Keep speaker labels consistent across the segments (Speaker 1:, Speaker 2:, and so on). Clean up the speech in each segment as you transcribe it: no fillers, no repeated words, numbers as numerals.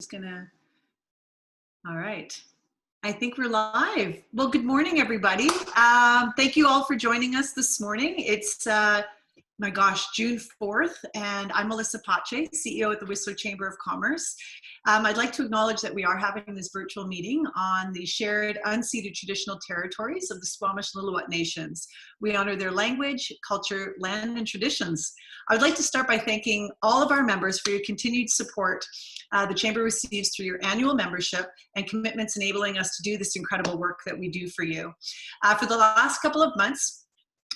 Speaker 1: Just gonna, all right. I think we're live. Well, good morning, everybody. Thank you all for joining us this morning. It's, my gosh, June 4th, and I'm Melissa Pache, CEO at the Whistler Chamber of Commerce. I'd like to acknowledge that we are having this virtual meeting on the shared unceded traditional territories of the Squamish and Lillooet Nations. We honor their language, culture, land, and traditions. I would like to start by thanking all of our members for your continued support the Chamber receives through your annual membership and commitments enabling us to do this incredible work that we do for you. For the last couple of months,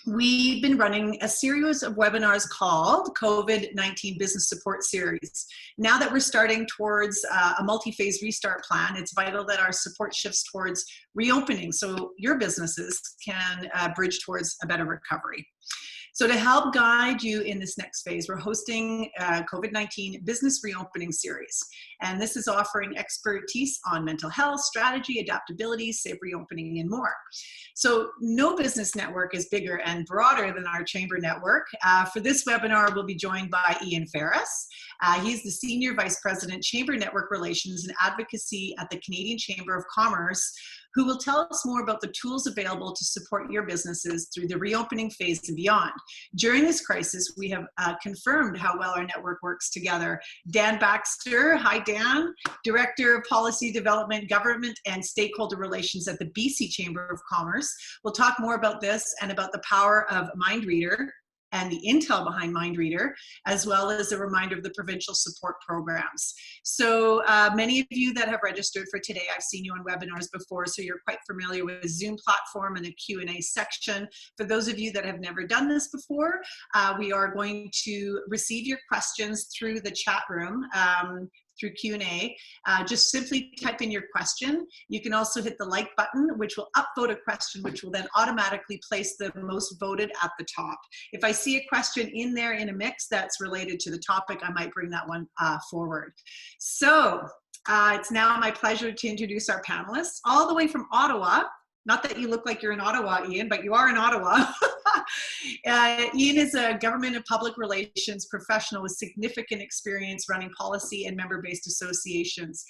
Speaker 1: we've been running a series of webinars called COVID-19 Business Support Series. Now that we're starting towards a multi-phase restart plan, it's vital that our support shifts towards reopening so your businesses can bridge towards a better recovery. So to help guide you in this next phase, we're hosting a COVID-19 Business Reopening Series. And this is offering expertise on mental health, strategy, adaptability, safe reopening, and more. So no business network is bigger and broader than our Chamber network. For this webinar, we'll be joined by Ian Faris. He's the Senior Vice President, Chamber Network Relations and Advocacy at the Canadian Chamber of Commerce, who will tell us more about the tools available to support your businesses through the reopening phase and beyond. During this crisis, we have confirmed how well our network works together. Dan Baxter, hi Dan, Director of Policy Development, Government and Stakeholder Relations at the BC Chamber of Commerce. We'll talk more about this and about the power of MindReader and the intel behind MindReader, as well as a reminder of the provincial support programs. So many of you that have registered for today, I've seen you on webinars before, so you're quite familiar with the Zoom platform and the Q&A section. For those of you that have never done this before, we are going to receive your questions through the chat room, through Q&A. Just simply type in your question. You can also hit the like button, which will upvote a question, which will then automatically place the most voted at the top. If I see a question in there in a mix that's related to the topic, I might bring that one forward. So it's now my pleasure to introduce our panelists, all the way from Ottawa. Not that you look like you're in Ottawa, Ian, but you are in Ottawa. Ian is a government and public relations professional with significant experience running policy and member-based associations.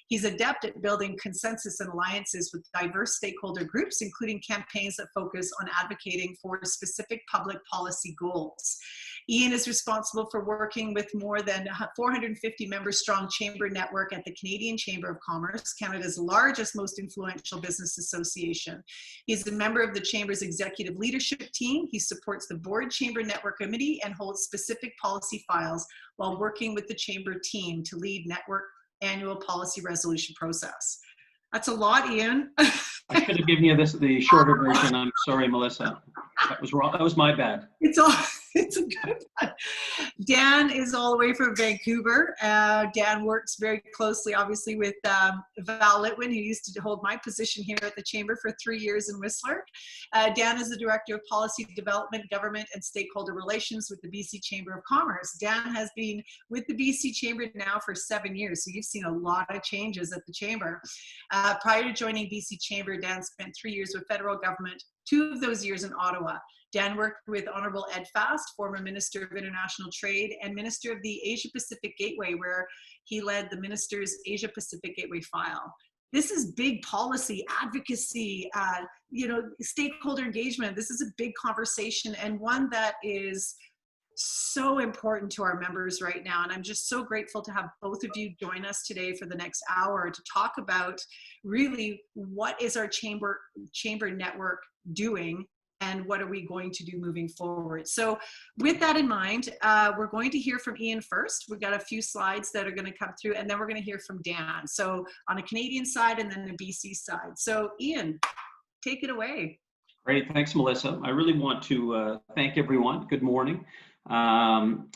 Speaker 1: He's adept at building consensus and alliances with diverse stakeholder groups, including campaigns that focus on advocating for specific public policy goals. Ian is responsible for working with more than 450 member-strong chamber network at the Canadian Chamber of Commerce, Canada's largest, most influential business association. He's a member of the Chamber's executive leadership team. He supports the Board Chamber Network Committee and holds specific policy files while working with the Chamber team to lead network annual policy resolution process. That's a lot, Ian.
Speaker 2: I should have given you the shorter version. I'm sorry, Melissa. That was wrong. That was my bad.
Speaker 1: It's a good one. Dan is all the way from Vancouver. Dan works very closely, obviously, with Val Litwin, who used to hold my position here at the Chamber for 3 years in Whistler. Dan is the Director of Policy Development, Government and Stakeholder Relations with the BC Chamber of Commerce. Dan has been with the BC Chamber now for 7 years, so you've seen a lot of changes at the Chamber. Prior to joining BC Chamber, Dan spent 3 years with federal government, 2 of those years in Ottawa. Dan worked with Honorable Ed Fast, former Minister of International Trade and Minister of the Asia-Pacific Gateway, where he led the Minister's Asia-Pacific Gateway file. This is big policy, advocacy, stakeholder engagement. This is a big conversation and one that is so important to our members right now. And I'm just so grateful to have both of you join us today for the next hour to talk about really what is our chamber network doing and what are we going to do moving forward. So with that in mind, we're going to hear from Ian first. We've got a few slides that are going to come through, and then we're going to hear from Dan. So on a Canadian side and then the BC side. So Ian, take it away.
Speaker 2: Great, thanks, Melissa. I really want to thank everyone. Good morning.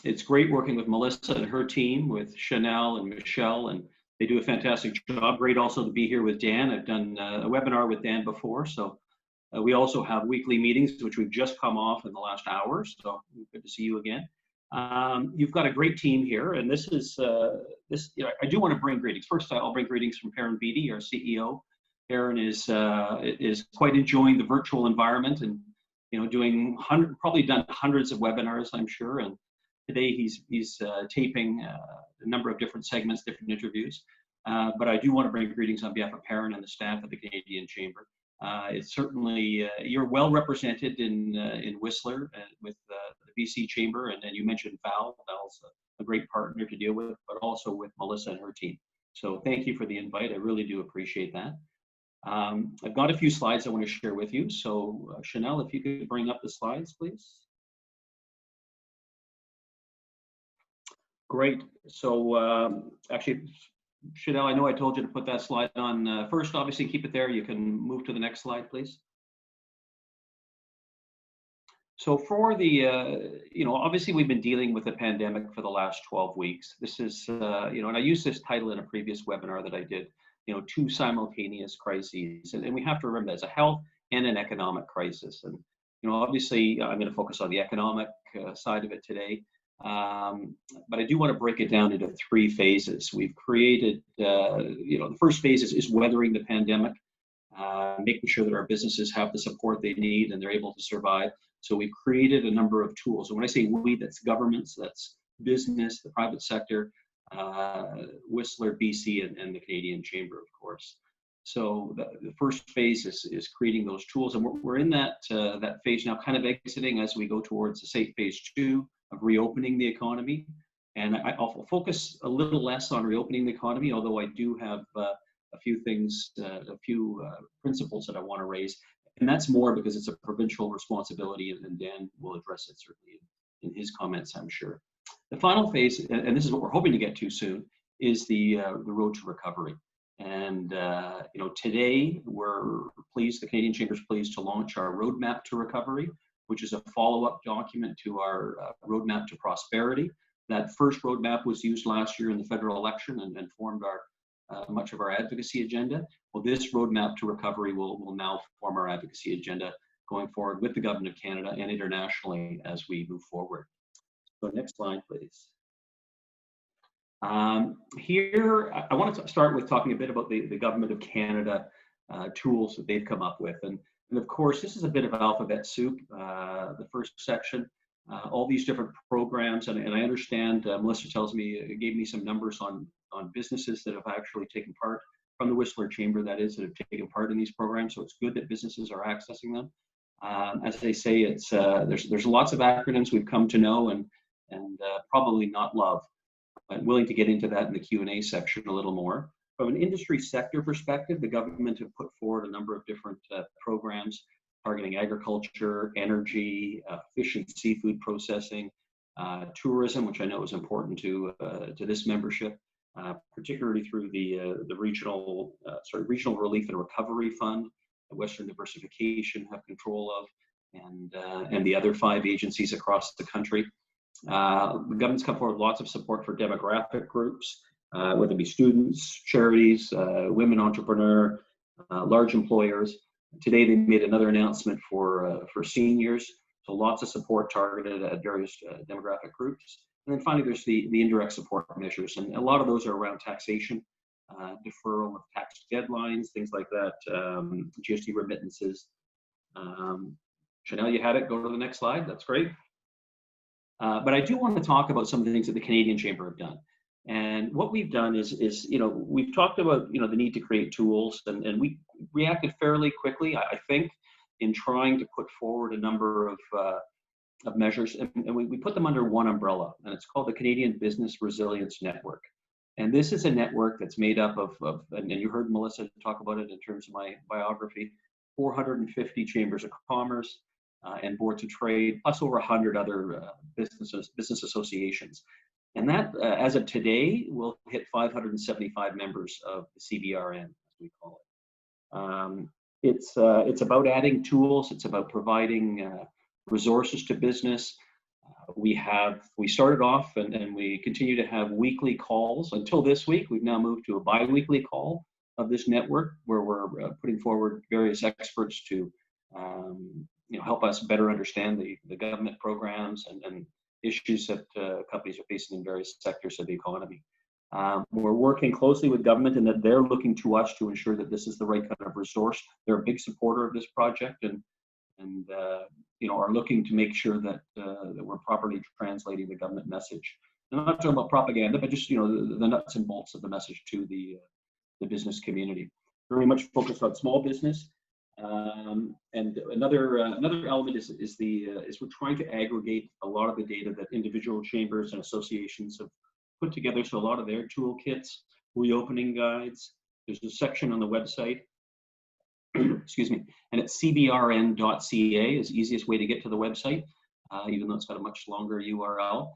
Speaker 2: It's great working with Melissa and her team, with Chanel and Michelle, and they do a fantastic job. Great also to be here with Dan. I've done a webinar with Dan before, so we also have weekly meetings, which we've just come off in the last hour, so good to see you again. You've got a great team here, and this is, I do want to bring greetings. First, I'll bring greetings from Karen Beattie, our CEO. Karen is quite enjoying the virtual environment and doing probably done hundreds of webinars, I'm sure, and today he's taping a number of different segments, different interviews. but I do want to bring greetings on behalf of Perrin and the staff of the Canadian Chamber. It's certainly, you're well represented in Whistler with the BC Chamber, and then you mentioned Val. Val's a great partner to deal with, but also with Melissa and her team. So thank you for the invite. I really do appreciate that. I've got a few slides I want to share with you. So Chanel, if you could bring up the slides, please. Great. So actually, Chanel, I know I told you to put that slide on first. Obviously, keep it there. You can move to the next slide, please. So for the, obviously we've been dealing with the pandemic for the last 12 weeks. This is, and I used this title in a previous webinar that I did, two simultaneous crises. And we have to remember there's a health and an economic crisis. And, obviously I'm going to focus on the economic side of it today. But I do want to break it down into 3 phases. We've created, the first phase is weathering the pandemic, making sure that our businesses have the support they need and they're able to survive. So we've created a number of tools. And when I say we, that's governments, that's business, the private sector, Whistler, BC, and the Canadian Chamber, of course. So the first phase is creating those tools. And we're in that phase now, kind of exiting as we go towards the safe phase 2 of reopening the economy. And I'll focus a little less on reopening the economy, although I do have a few things, a few principles that I want to raise. And that's more because it's a provincial responsibility, and Dan will address it certainly in his comments, I'm sure. The final phase, and this is what we're hoping to get to soon, is the road to recovery. And today we're pleased, the Canadian Chamber is pleased to launch our roadmap to recovery, which is a follow-up document to our roadmap to prosperity. That first roadmap was used last year in the federal election and formed our much of our advocacy agenda. Well, this roadmap to recovery will now form our advocacy agenda going forward with the Government of Canada and internationally as we move forward. So next slide, please. Here, I want to start with talking a bit about the Government of Canada tools that they've come up with. And of course, this is a bit of alphabet soup, the first section, all these different programs. And I understand, Melissa tells me, gave me some numbers on businesses that have actually taken part from the Whistler Chamber, that is, that have taken part in these programs. So it's good that businesses are accessing them. As they say, it's there's lots of acronyms we've come to know and probably not love. I'm willing to get into that in the Q&A section a little more. From an industry sector perspective, the government have put forward a number of different programs targeting agriculture, energy, fish and seafood processing, tourism, which I know is important to this membership, particularly through the regional relief and recovery fund, the Western Diversification have control of, and the other 5 agencies across the country. The government's come forward with lots of support for demographic groups, whether it be students, charities, women entrepreneur, large employers. Today they made another announcement for seniors, so lots of support targeted at various demographic groups. And then finally, there's the indirect support measures, and a lot of those are around taxation, deferral of tax deadlines, things like that, GST remittances. Chanel, you had it. Go to the next slide. That's great. But I do want to talk about some of the things that the Canadian Chamber have done. And what we've done is we've talked about, the need to create tools, and we reacted fairly quickly, I think, in trying to put forward a number of measures, and we put them under one umbrella, and it's called the Canadian Business Resilience Network. And this is a network that's made up of and you heard Melissa talk about it in terms of my biography, 450 chambers of commerce, and boards of trade, plus over 100 other business associations. And that, as of today, will hit 575 members of the CBRN, as we call it. It's about adding tools. It's about providing resources to business. We started off and we continue to have weekly calls. Until this week, we've now moved to a bi-weekly call of this network, where we're putting forward various experts to help us better understand the government programs and issues that companies are facing in various sectors of the economy. We're working closely with government, and that they're looking to us to ensure that this is the right kind of resource. They're a big supporter of this project, and are looking to make sure that we're properly translating the government message. And I'm not talking about propaganda, but just the nuts and bolts of the message to the the business community. Very much focused on small business. And another element is we're trying to aggregate a lot of the data that individual chambers and associations have put together. So a lot of their toolkits, reopening guides. There's a section on the website, excuse me, and it's cbrn.ca is the easiest way to get to the website, even though it's got a much longer URL.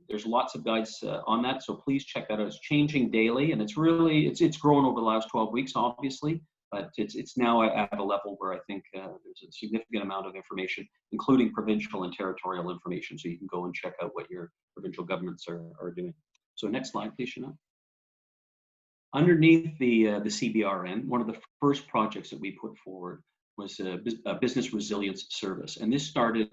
Speaker 2: There's lots of guides on that, so please check that out. It's changing daily, and it's grown over the last 12 weeks, obviously, but it's now at a level where I think there's a significant amount of information, including provincial and territorial information, so you can go and check out what your provincial governments are doing. So next slide, please, Shana. Underneath the CBRN, one of the first projects that we put forward was a business resilience service. And this started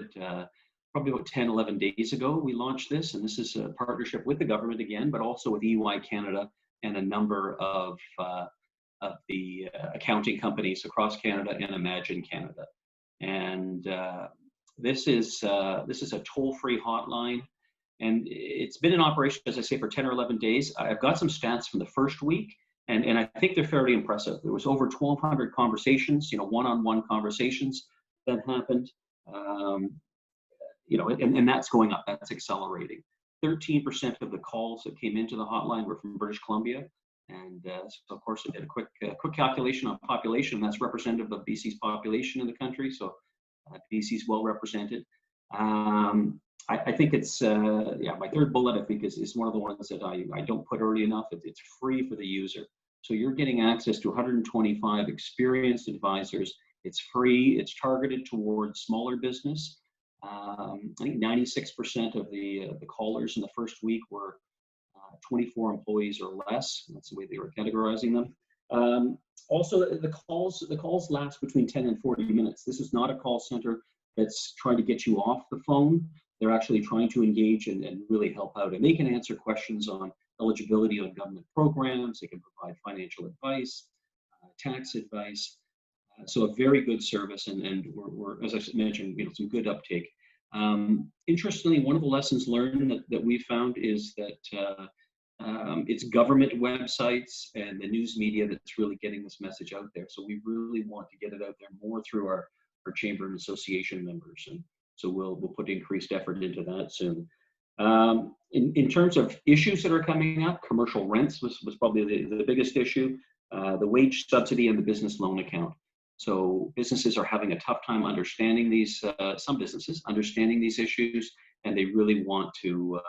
Speaker 2: probably about 10, 11 days ago. We launched this, and this is a partnership with the government again, but also with EY Canada and a number of the accounting companies across Canada and Imagine Canada. And this is a toll-free hotline. And it's been in operation, as I say, for 10 or 11 days. I've got some stats from the first week, and I think they're fairly impressive. There was over 1,200 conversations, one-on-one conversations that happened, and that's going up, that's accelerating. 13% of the calls that came into the hotline were from British Columbia. And so of course, I did a quick calculation on population. That's representative of BC's population in the country. So BC's well represented. I think it's, my third bullet, I think, is one of the ones that I don't put early enough. It's free for the user. So you're getting access to 125 experienced advisors. It's free. It's targeted towards smaller business. I think 96% of the callers in the first week were 24 employees or less. That's the way they were categorizing them. Also, the calls last between 10 and 40 minutes. This is not a call center that's trying to get you off the phone. They're actually trying to engage and really help out. And they can answer questions on eligibility on government programs. They can provide financial advice, tax advice. So a very good service, and we're as I mentioned, some good uptake. Interestingly, one of the lessons learned that we found is that it's government websites and the news media that's really getting this message out there. So we really want to get it out there more through our chamber and association members. And so we'll put increased effort into that soon. In terms of issues that are coming up, commercial rents was probably the biggest issue, the wage subsidy and the business loan account. So businesses are having a tough time understanding these, some businesses understanding these issues, and they really want to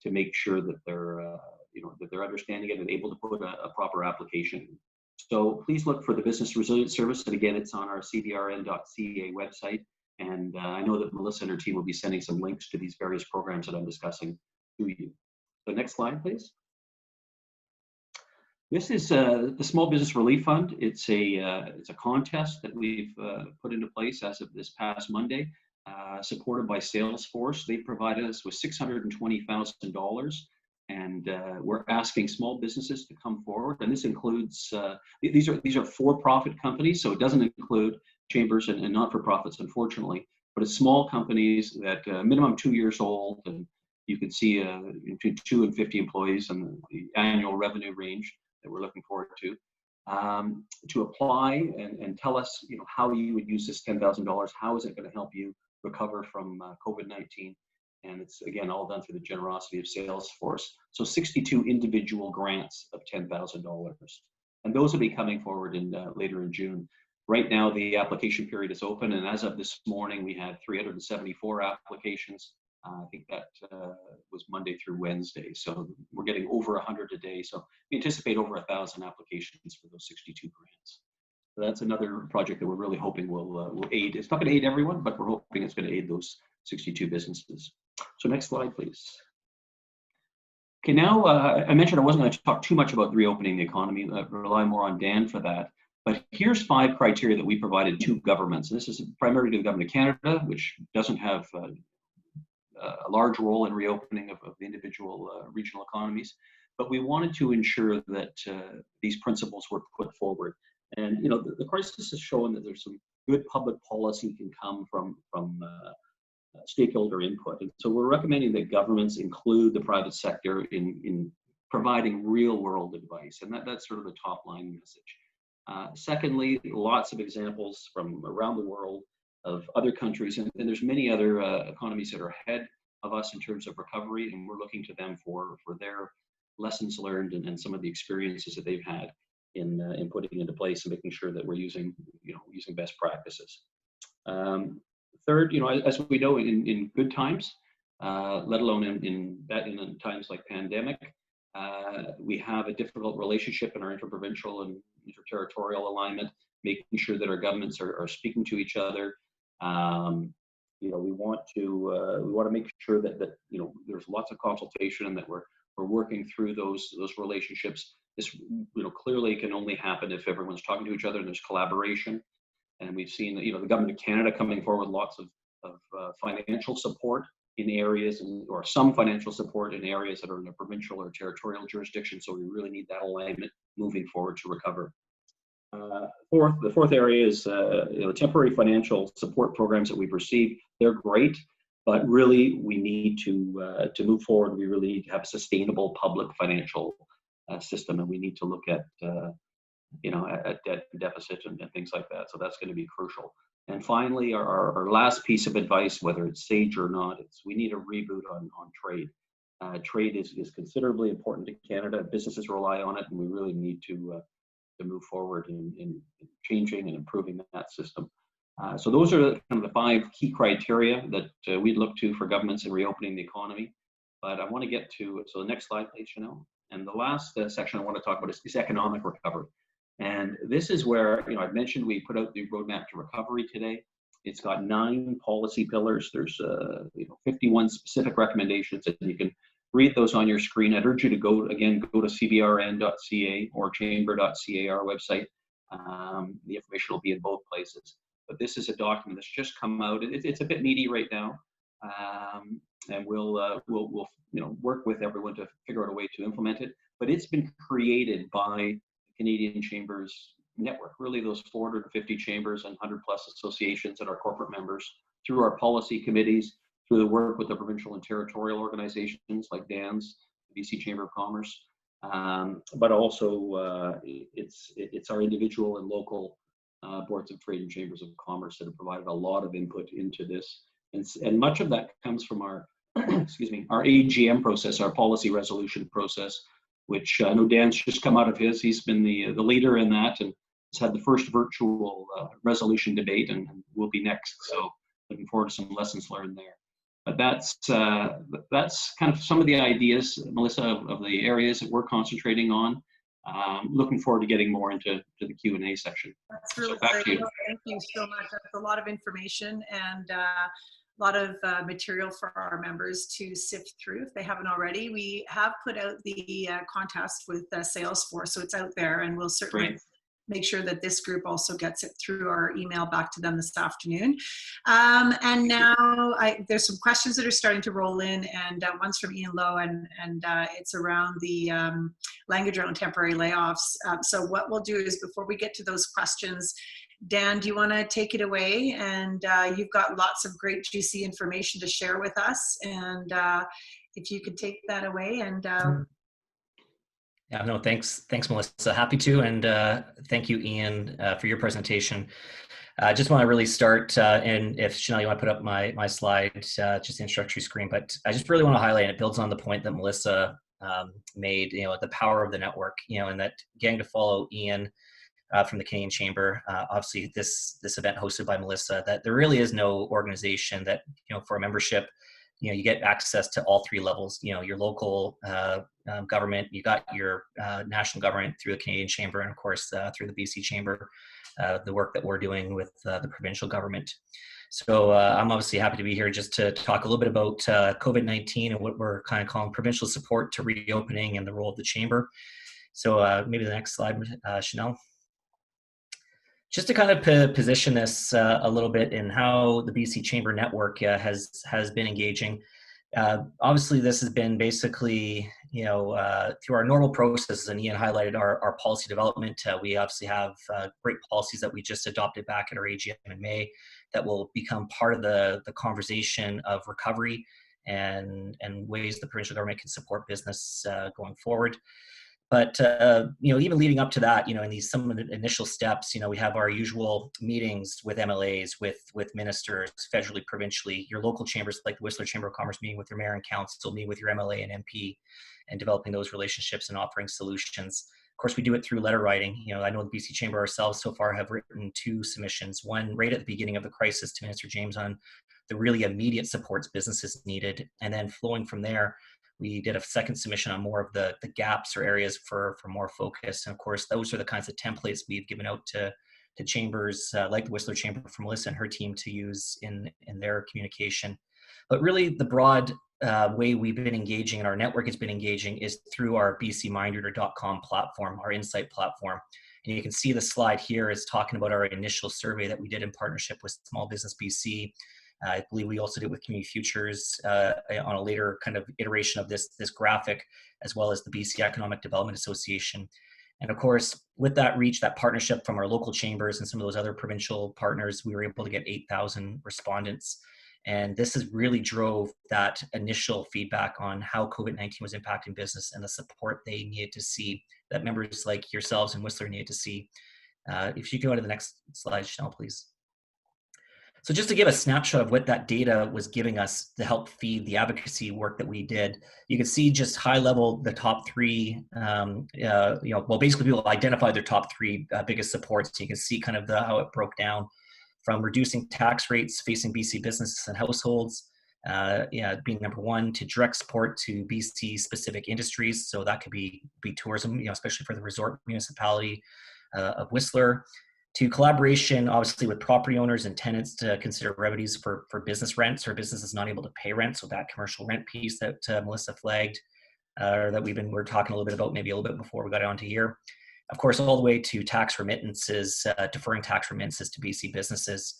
Speaker 2: make sure that they're understanding it and able to put a proper application. So please look for the Business Resilience Service, and again, it's on our cbrn.ca website. And I know that Melissa and her team will be sending some links to these various programs that I'm discussing to you. So next slide, please. This is the Small Business Relief Fund. It's a contest that we've put into place as of this past Monday, supported by Salesforce. They provided us with $620,000, and we're asking small businesses to come forward. And this includes these are for-profit companies, so it doesn't include chambers and not-for-profits, unfortunately, but it's small companies that minimum 2 years old, and you can see between 2 and 50 employees and the annual revenue range that we're looking forward to apply and tell us, how you would use this $10,000. How is it going to help you recover from COVID-19? And it's, again, all done through the generosity of Salesforce. So 62 individual grants of $10,000. And those will be coming forward later in June. Right now, the application period is open, and as of this morning, we had 374 applications. I think that was Monday through Wednesday. So we're getting over 100 a day. So we anticipate over 1,000 applications for those 62 grants. So that's another project that we're really hoping will aid. It's not going to aid everyone, but we're hoping it's going to aid those 62 businesses. So next slide, please. Okay, now I mentioned I wasn't going to talk too much about reopening the economy. I rely more on Dan for that. But here's 5 criteria that we provided to governments. This is primarily to the government of Canada, which doesn't have a large role in reopening of the individual regional economies. But we wanted to ensure that these principles were put forward. And the crisis has shown that there's some good public policy can come from stakeholder input. And so we're recommending that governments include the private sector in providing real world advice. And that's sort of the top line message. Secondly, lots of examples from around the world of other countries, and there's many other economies that are ahead of us in terms of recovery, and we're looking to them for their lessons learned and some of the experiences that they've had in putting into place and making sure that we're using best practices. Third, as we know, in good times, let alone in times like pandemic, we have a difficult relationship in our interprovincial and interterritorial alignment, making sure that our governments are speaking to each other. We want to make sure that there's lots of consultation and that we're working through those relationships. This clearly can only happen if everyone's talking to each other and there's collaboration. And we've seen the government of Canada coming forward with lots of financial support in areas, or some financial support in areas that are in a provincial or territorial jurisdiction. So we really need that alignment moving forward to recover. The fourth area is temporary financial support programs that we've received. They're great, but really we need to move forward. We really need to have a sustainable public financial system, and we need to look at at debt deficit and things like that. So that's going to be crucial. And finally, our last piece of advice, whether it's sage or not, we need a reboot on trade. Trade is considerably important to Canada. Businesses rely on it, and we really need to move forward in changing and improving that system. So those are kind of the 5 key criteria that we'd look to for governments in reopening the economy. But I want to get to, so the next slide, please, Chanel. And the last section I want to talk about is economic recovery. And this is where, I've mentioned we put out the roadmap to recovery today. It's got 9 policy pillars. There's 51 specific recommendations, and you can read those on your screen. I'd urge you to go to cbrn.ca or chamber.ca, our website. The information will be in both places. But this is a document that's just come out. It's a bit meaty right now, and we'll work with everyone to figure out a way to implement it. But it's been created by Canadian Chambers network, really those 450 chambers and 100 plus associations that are corporate members, through our policy committees, through the work with the provincial and territorial organizations like DANS, the BC Chamber of Commerce, but also it's our individual and local boards of trade and chambers of commerce that have provided a lot of input into this, and much of that comes from our our AGM process, our policy resolution process, which I know Dan's just come out of his. He's been the leader in that, and has had the first virtual resolution debate, and will be next. So looking forward to some lessons learned there. But that's kind of some of the ideas, Melissa, of the areas that we're concentrating on. Looking forward to getting more into the Q&A section.
Speaker 1: That's really
Speaker 2: great.
Speaker 1: Thank you so much. That's a lot of information and a lot of material for our members to sift through if they haven't already. We have put out the contest with Salesforce, so it's out there, and we'll certainly make sure that this group also gets it through our email back to them this afternoon. And now there's some questions that are starting to roll in, and one's from Ian Lowe, and it's around the language around temporary layoffs. So what we'll do is, before we get to those questions, Dan, do you want to take it away? And you've got lots of great juicy information to share with us, and if you could take that away. And
Speaker 3: yeah, no, thanks, Melissa. Happy to, and thank you, Ian, for your presentation. I just want to really start, and if Chanel, you want to put up my slide, just the introductory screen, but I just really want to highlight, and it builds on the point that Melissa made, the power of the network, and that getting to follow Ian from the Canadian Chamber, obviously this event hosted by Melissa, that there really is no organization that, for a membership, you get access to all 3 levels, your local government, you got your national government through the Canadian Chamber, and of course through the BC Chamber, the work that we're doing with the provincial government. So I'm obviously happy to be here just to talk a little bit about COVID-19 and what we're kind of calling provincial support to reopening and the role of the Chamber. So maybe the next slide, Chanel. Just to kind of position this a little bit in how the BC Chamber Network has been engaging. Obviously, this has been basically, through our normal processes, and Ian highlighted our policy development. We obviously have great policies that we just adopted back at our AGM in May that will become part of the conversation of recovery and ways the provincial government can support business going forward. But even leading up to that, in these some of the initial steps, we have our usual meetings with MLAs, with ministers, federally, provincially, your local chambers like the Whistler Chamber of Commerce meeting with your mayor and council, meeting with your MLA and MP, and developing those relationships and offering solutions. Of course, we do it through letter writing. I know the BC Chamber ourselves so far have written 2 submissions, one right at the beginning of the crisis to Minister James on the really immediate supports businesses needed, and then flowing from there, we did a second submission on more of the gaps or areas for more focus. And of course, those are the kinds of templates we've given out to chambers like the Whistler Chamber for Melissa and her team to use in their communication. But really the broad way we've been engaging and our network has been engaging is through our bcmindreader.com platform, our insight platform. And you can see the slide here is talking about our initial survey that we did in partnership with Small Business BC. I believe we also did with Community Futures on a later kind of iteration of this graphic, as well as the BC Economic Development Association. And of course, with that reach, that partnership from our local chambers and some of those other provincial partners, we were able to get 8,000 respondents. And this has really drove that initial feedback on how COVID-19 was impacting business and the support they needed to see, that members like yourselves and Whistler needed to see. If you go to the next slide, Chanel, please. So just to give a snapshot of what that data was giving us to help feed the advocacy work that we did, you can see just high level, the top 3, basically people identified their top 3 biggest supports. So you can see kind of how it broke down from reducing tax rates facing BC businesses and households, being number 1, to direct support to BC specific industries. So that could be tourism, especially for the resort municipality of Whistler, to collaboration, obviously, with property owners and tenants to consider remedies for business rents or businesses not able to pay rent. So that commercial rent piece that Melissa flagged, or that we're talking a little bit about maybe a little bit before we got onto here. Of course, all the way to tax remittances, deferring tax remittances to BC businesses.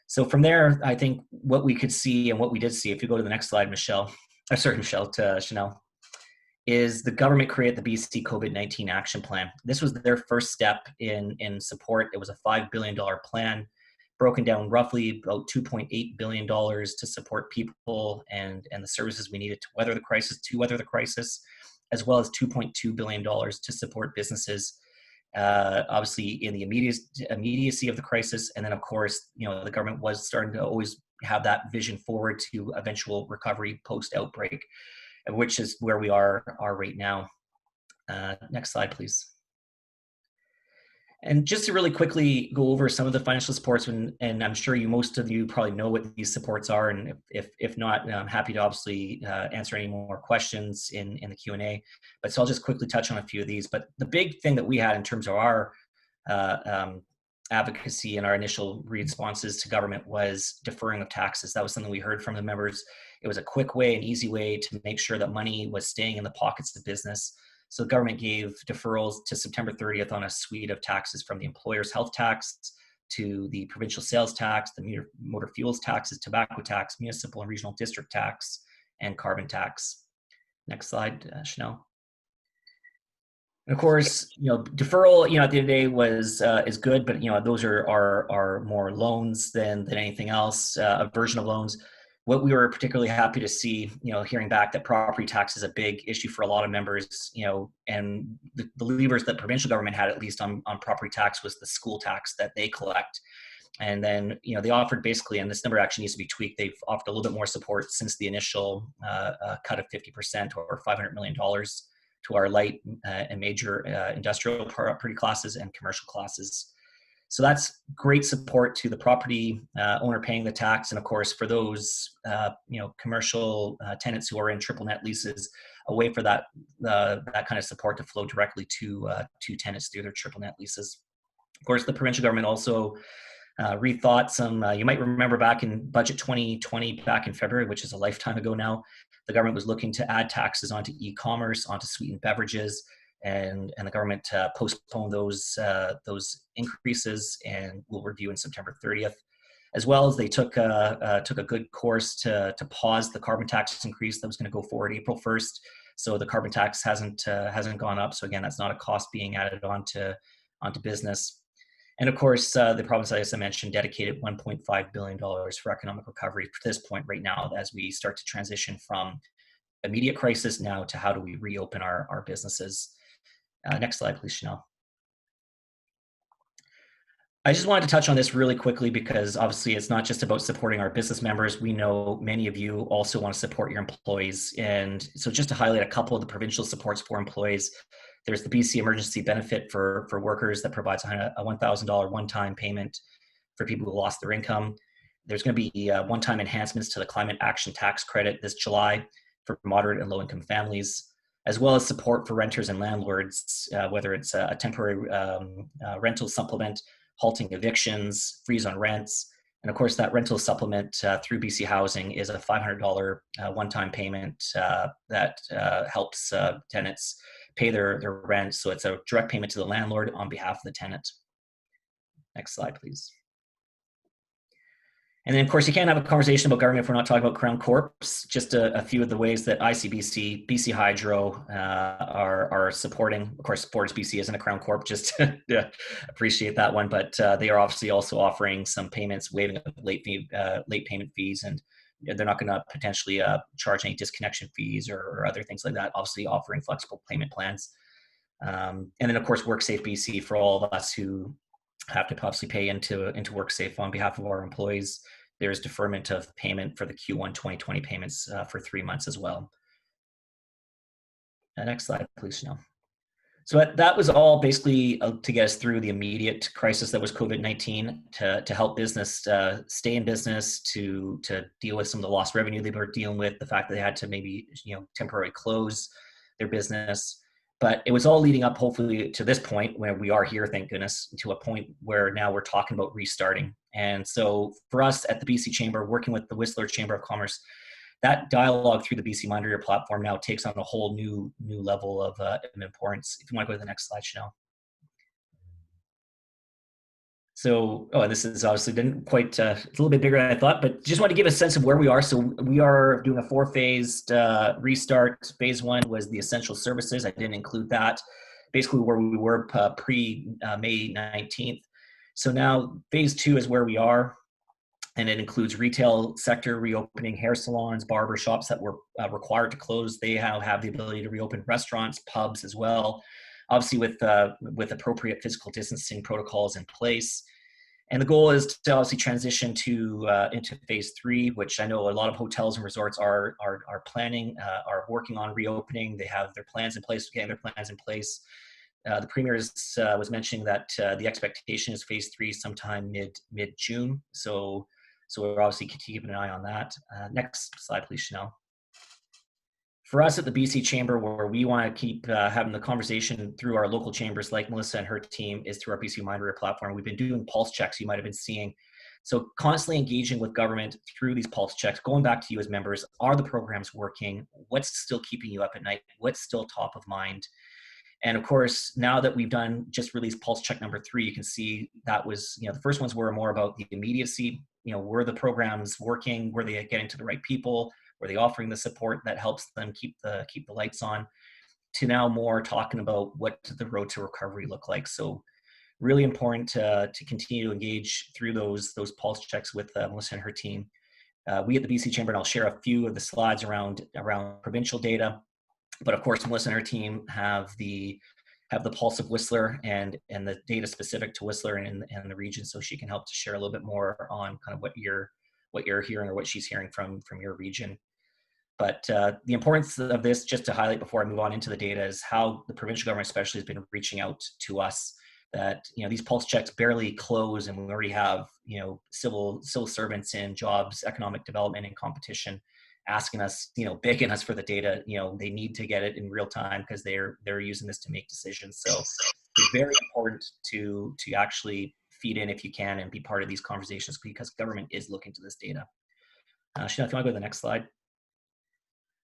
Speaker 3: So from there, I think what we could see and what we did see, if you go to the next slide, to Chanel, is the government created the BC COVID-19 action plan. This was their first step in support. It was a $5 billion plan, broken down roughly about $2.8 billion to support people and the services we needed to weather the crisis, as well as $2.2 billion to support businesses, obviously in the immediacy of the crisis. And then of course, the government was starting to always have that vision forward to eventual recovery post-outbreak, which is where we are right now. Next slide, please. And just to really quickly go over some of the financial supports, and I'm sure most of you probably know what these supports are, and if not, I'm happy to obviously answer any more questions in the Q&A. But so I'll just quickly touch on a few of these. But the big thing that we had in terms of our advocacy and our initial responses to government was deferring of taxes. That was something we heard from the members. It was a quick way, an easy way to make sure that money was staying in the pockets of business. So the government gave deferrals to September 30th on a suite of taxes, from the employer's health tax to the provincial sales tax, the motor fuels taxes, tobacco tax, municipal and regional district tax, and carbon tax. Next slide, Chanel. And of course, deferral, at the end of the day is good, but those are more loans than anything else, a version of loans. What we were particularly happy to see, hearing back that property tax is a big issue for a lot of members, and the levers that provincial government had, at least on property tax, was the school tax that they collect. And then, they offered basically, and this number actually needs to be tweaked, they've offered a little bit more support since the initial cut of 50% or $500 million to our light and major industrial property classes and commercial classes. So that's great support to the property owner paying the tax, and of course for those commercial tenants who are in triple net leases, a way for that kind of support to flow directly to tenants through their triple net leases. Of course, the provincial government also rethought some. You might remember back in Budget 2020, back in February, which is a lifetime ago now, the government was looking to add taxes onto e-commerce, onto sweetened beverages. And the government postponed those increases, and we'll review in September 30th. As well as they took a good course to pause the carbon tax increase that was going to go forward April 1st. So the carbon tax hasn't gone up. So again, that's not a cost being added onto business. And of course, the province, as I mentioned, dedicated $1.5 billion for economic recovery to this point right now, as we start to transition from immediate crisis now to how do we reopen our businesses. Next slide, please, Chanel. I just wanted to touch on this really quickly because obviously it's not just about supporting our business members. We know many of you also want to support your employees. And so just to highlight a couple of the provincial supports for employees, there's the BC Emergency Benefit for workers that provides a $1,000 one-time payment for people who lost their income. There's going to be one-time enhancements to the Climate Action Tax Credit this July for moderate and low-income families, as well as support for renters and landlords, whether it's a temporary rental supplement, halting evictions, freeze on rents. And of course, that rental supplement through BC Housing is a $500 one-time payment that helps tenants pay their rent. So it's a direct payment to the landlord on behalf of the tenant. Next slide, please. And then, of course, you can't have a conversation about government if we're not talking about Crown Corps. Just a few of the ways that ICBC, BC Hydro are supporting. Of course, Forge BC isn't a Crown Corp, just to appreciate that one. But they are obviously also offering some payments, waiving late payment fees, and they're not going to potentially charge any disconnection fees or other things like that. Obviously, offering flexible payment plans. And then, of course, WorkSafe BC for all of us who have to obviously pay into WorkSafe on behalf of our employees. There's deferment of payment for the Q1 2020 payments for 3 months as well. Next slide, please, Chanel. So that was all basically to get us through the immediate crisis that was COVID-19, to help business stay in business, to deal with some of the lost revenue they were dealing with, the fact that they had to maybe temporarily close their business. But it was all leading up, hopefully, to this point where we are here, thank goodness, to a point where now we're talking about restarting. And so for us at the BC Chamber, working with the Whistler Chamber of Commerce, that dialogue through the BC MindReader platform now takes on a whole new level of importance. If you want to go to the next slide, Chanel. So, this is obviously didn't quite, it's a little bit bigger than I thought, but just want to give a sense of where we are. So we are doing a 4-phased restart. Phase 1 was the essential services. I didn't include that. Basically where we were pre-May 19th. So now phase 2 is where we are. And it includes retail sector reopening, hair salons, barber shops that were required to close. They now have the ability to reopen, restaurants, pubs as well. Obviously with appropriate physical distancing protocols in place. And the goal is to obviously transition into phase 3, which I know a lot of hotels and resorts are planning, are working on reopening. They have their plans in place, getting their plans in place. The Premier was mentioning that the expectation is phase 3 sometime mid-June. So we're obviously keeping an eye on that. Next slide, please, Chanel. For us at the BC Chamber, where we want to keep having the conversation through our local chambers like Melissa and her team is through our BC MindReader platform. We've been doing pulse checks you might have been seeing. So constantly engaging with government through these pulse checks, going back to you as members, are the programs working? What's still keeping you up at night? What's still top of mind? And of course, now that we've just released pulse check number 3, you can see that was, the first ones were more about the immediacy. Were the programs working? Were they getting to the right people? Were they offering the support that helps them keep the lights on? To now more talking about what the road to recovery look like. So really important to continue to engage through those pulse checks with Melissa and her team. We at the BC Chamber, and I'll share a few of the slides around provincial data, but of course Melissa and her team have the pulse of Whistler and the data specific to Whistler and the region, so she can help to share a little bit more on kind of what you're hearing or what she's hearing from your region. But the importance of this, just to highlight before I move on into the data, is how the provincial government especially has been reaching out to us. That these pulse checks barely close, and we already have civil servants in jobs, economic development, and competition asking us, begging us for the data. They need to get it in real time because they're using this to make decisions. So it's very important to actually feed in if you can and be part of these conversations, because government is looking to this data. Chanel, if you want to go to the next slide.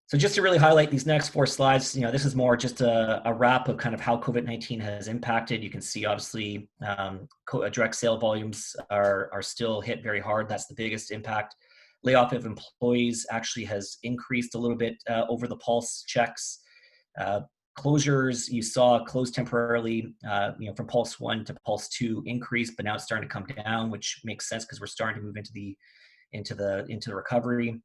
Speaker 3: So just to really highlight these next 4 slides, this is more just a wrap of kind of how COVID-19 has impacted. You can see obviously direct sale volumes are still hit very hard. That's the biggest impact. Layoff of employees actually has increased a little bit over the pulse checks. Closures, you saw closed temporarily, from Pulse 1 to Pulse 2 increase, but now it's starting to come down, which makes sense because we're starting to move into the recovery.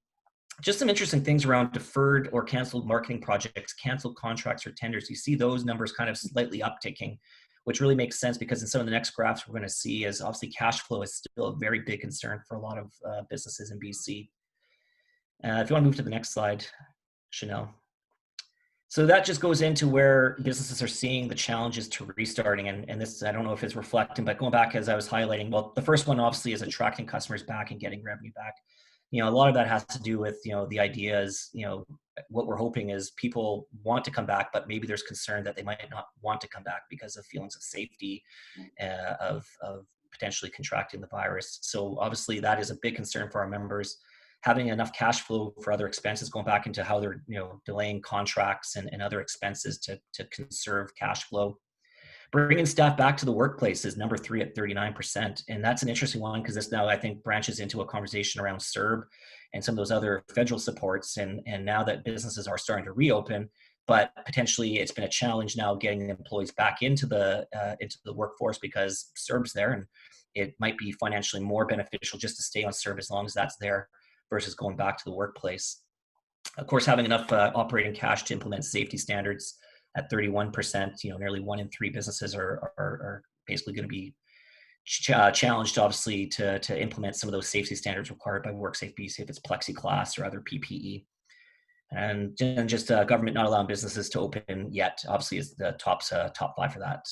Speaker 3: Just some interesting things around deferred or canceled marketing projects, canceled contracts or tenders. You see those numbers kind of slightly upticking, which really makes sense because in some of the next graphs we're going to see is obviously cash flow is still a very big concern for a lot of businesses in BC. If you want to move to the next slide, Chanel. So that just goes into where businesses are seeing the challenges to restarting. And this, I don't know if it's reflecting, but going back as I was highlighting, well, the first one obviously is attracting customers back and getting revenue back. A lot of that has to do with, the idea is, what we're hoping is people want to come back, but maybe there's concern that they might not want to come back because of feelings of safety, of potentially contracting the virus. So obviously that is a big concern for our members. Having enough cash flow for other expenses, going back into how they're delaying contracts and other expenses to conserve cash flow. Bringing staff back to the workplace is number 3 at 39%. And that's an interesting one because this now I think branches into a conversation around CERB and some of those other federal supports. And now that businesses are starting to reopen, but potentially it's been a challenge now getting employees back into the workforce because CERB's there, and it might be financially more beneficial just to stay on CERB as long as that's there versus going back to the workplace. Of course, having enough operating cash to implement safety standards at 31%, nearly 1 in 3 businesses are basically going to be challenged, obviously, to implement some of those safety standards required by WorkSafe BC, if it's plexiglass or other PPE. And just government not allowing businesses to open yet, obviously, is the top 5 for that.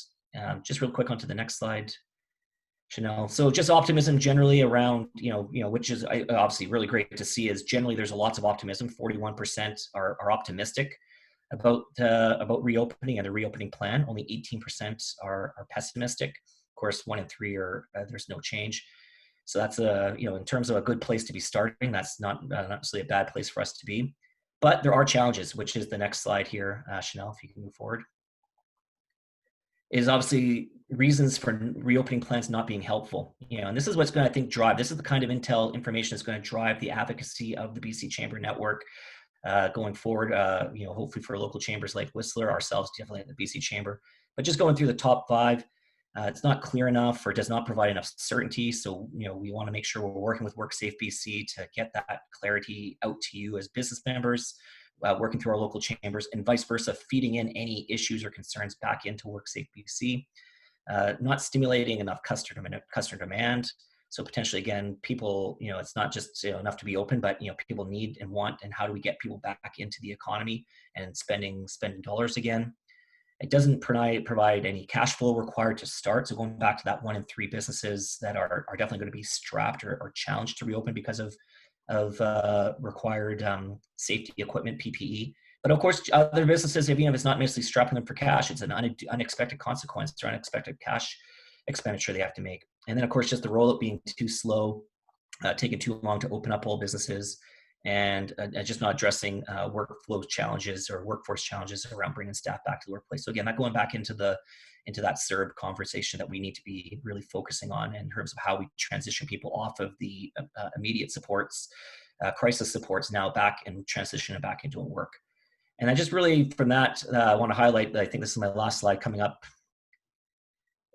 Speaker 3: Just real quick onto the next slide, Chanel. So just optimism generally around, which is obviously really great to see, is generally there's lots of optimism. 41% are optimistic about reopening and the reopening plan. Only 18% are pessimistic. Of course, 1 in 3 are there's no change. So that's in terms of a good place to be starting, that's not necessarily a bad place for us to be. But there are challenges, which is the next slide here, Chanel, if you can move forward. Is obviously reasons for reopening plans not being helpful. And this is what's going to, I think, drive. This is the kind of information that's going to drive the advocacy of the BC Chamber Network going forward. Hopefully for local chambers like Whistler, ourselves, definitely at the BC Chamber. But just going through the top 5, it's not clear enough or does not provide enough certainty. So we want to make sure we're working with WorkSafe BC to get that clarity out to you as business members. Working through our local chambers, and vice versa, feeding in any issues or concerns back into WorkSafe BC. Not stimulating enough customer demand. So potentially, again, people, it's not just enough to be open, but people need and want, and how do we get people back into the economy and spending dollars again? It doesn't provide any cash flow required to start. So going back to that 1 in 3 businesses that are definitely going to be strapped or challenged to reopen because of required safety equipment, PPE. But of course, other businesses, even if it's not necessarily strapping them for cash, it's an unexpected consequence or unexpected cash expenditure they have to make. And then of course, just the rollout being too slow, taking too long to open up all businesses, and just not addressing workflow challenges or workforce challenges around bringing staff back to the workplace. So again, not going back into that CERB conversation that we need to be really focusing on in terms of how we transition people off of the immediate supports, crisis supports now back and transition it back into work. And I just really, from that, I want to highlight, I think this is my last slide coming up,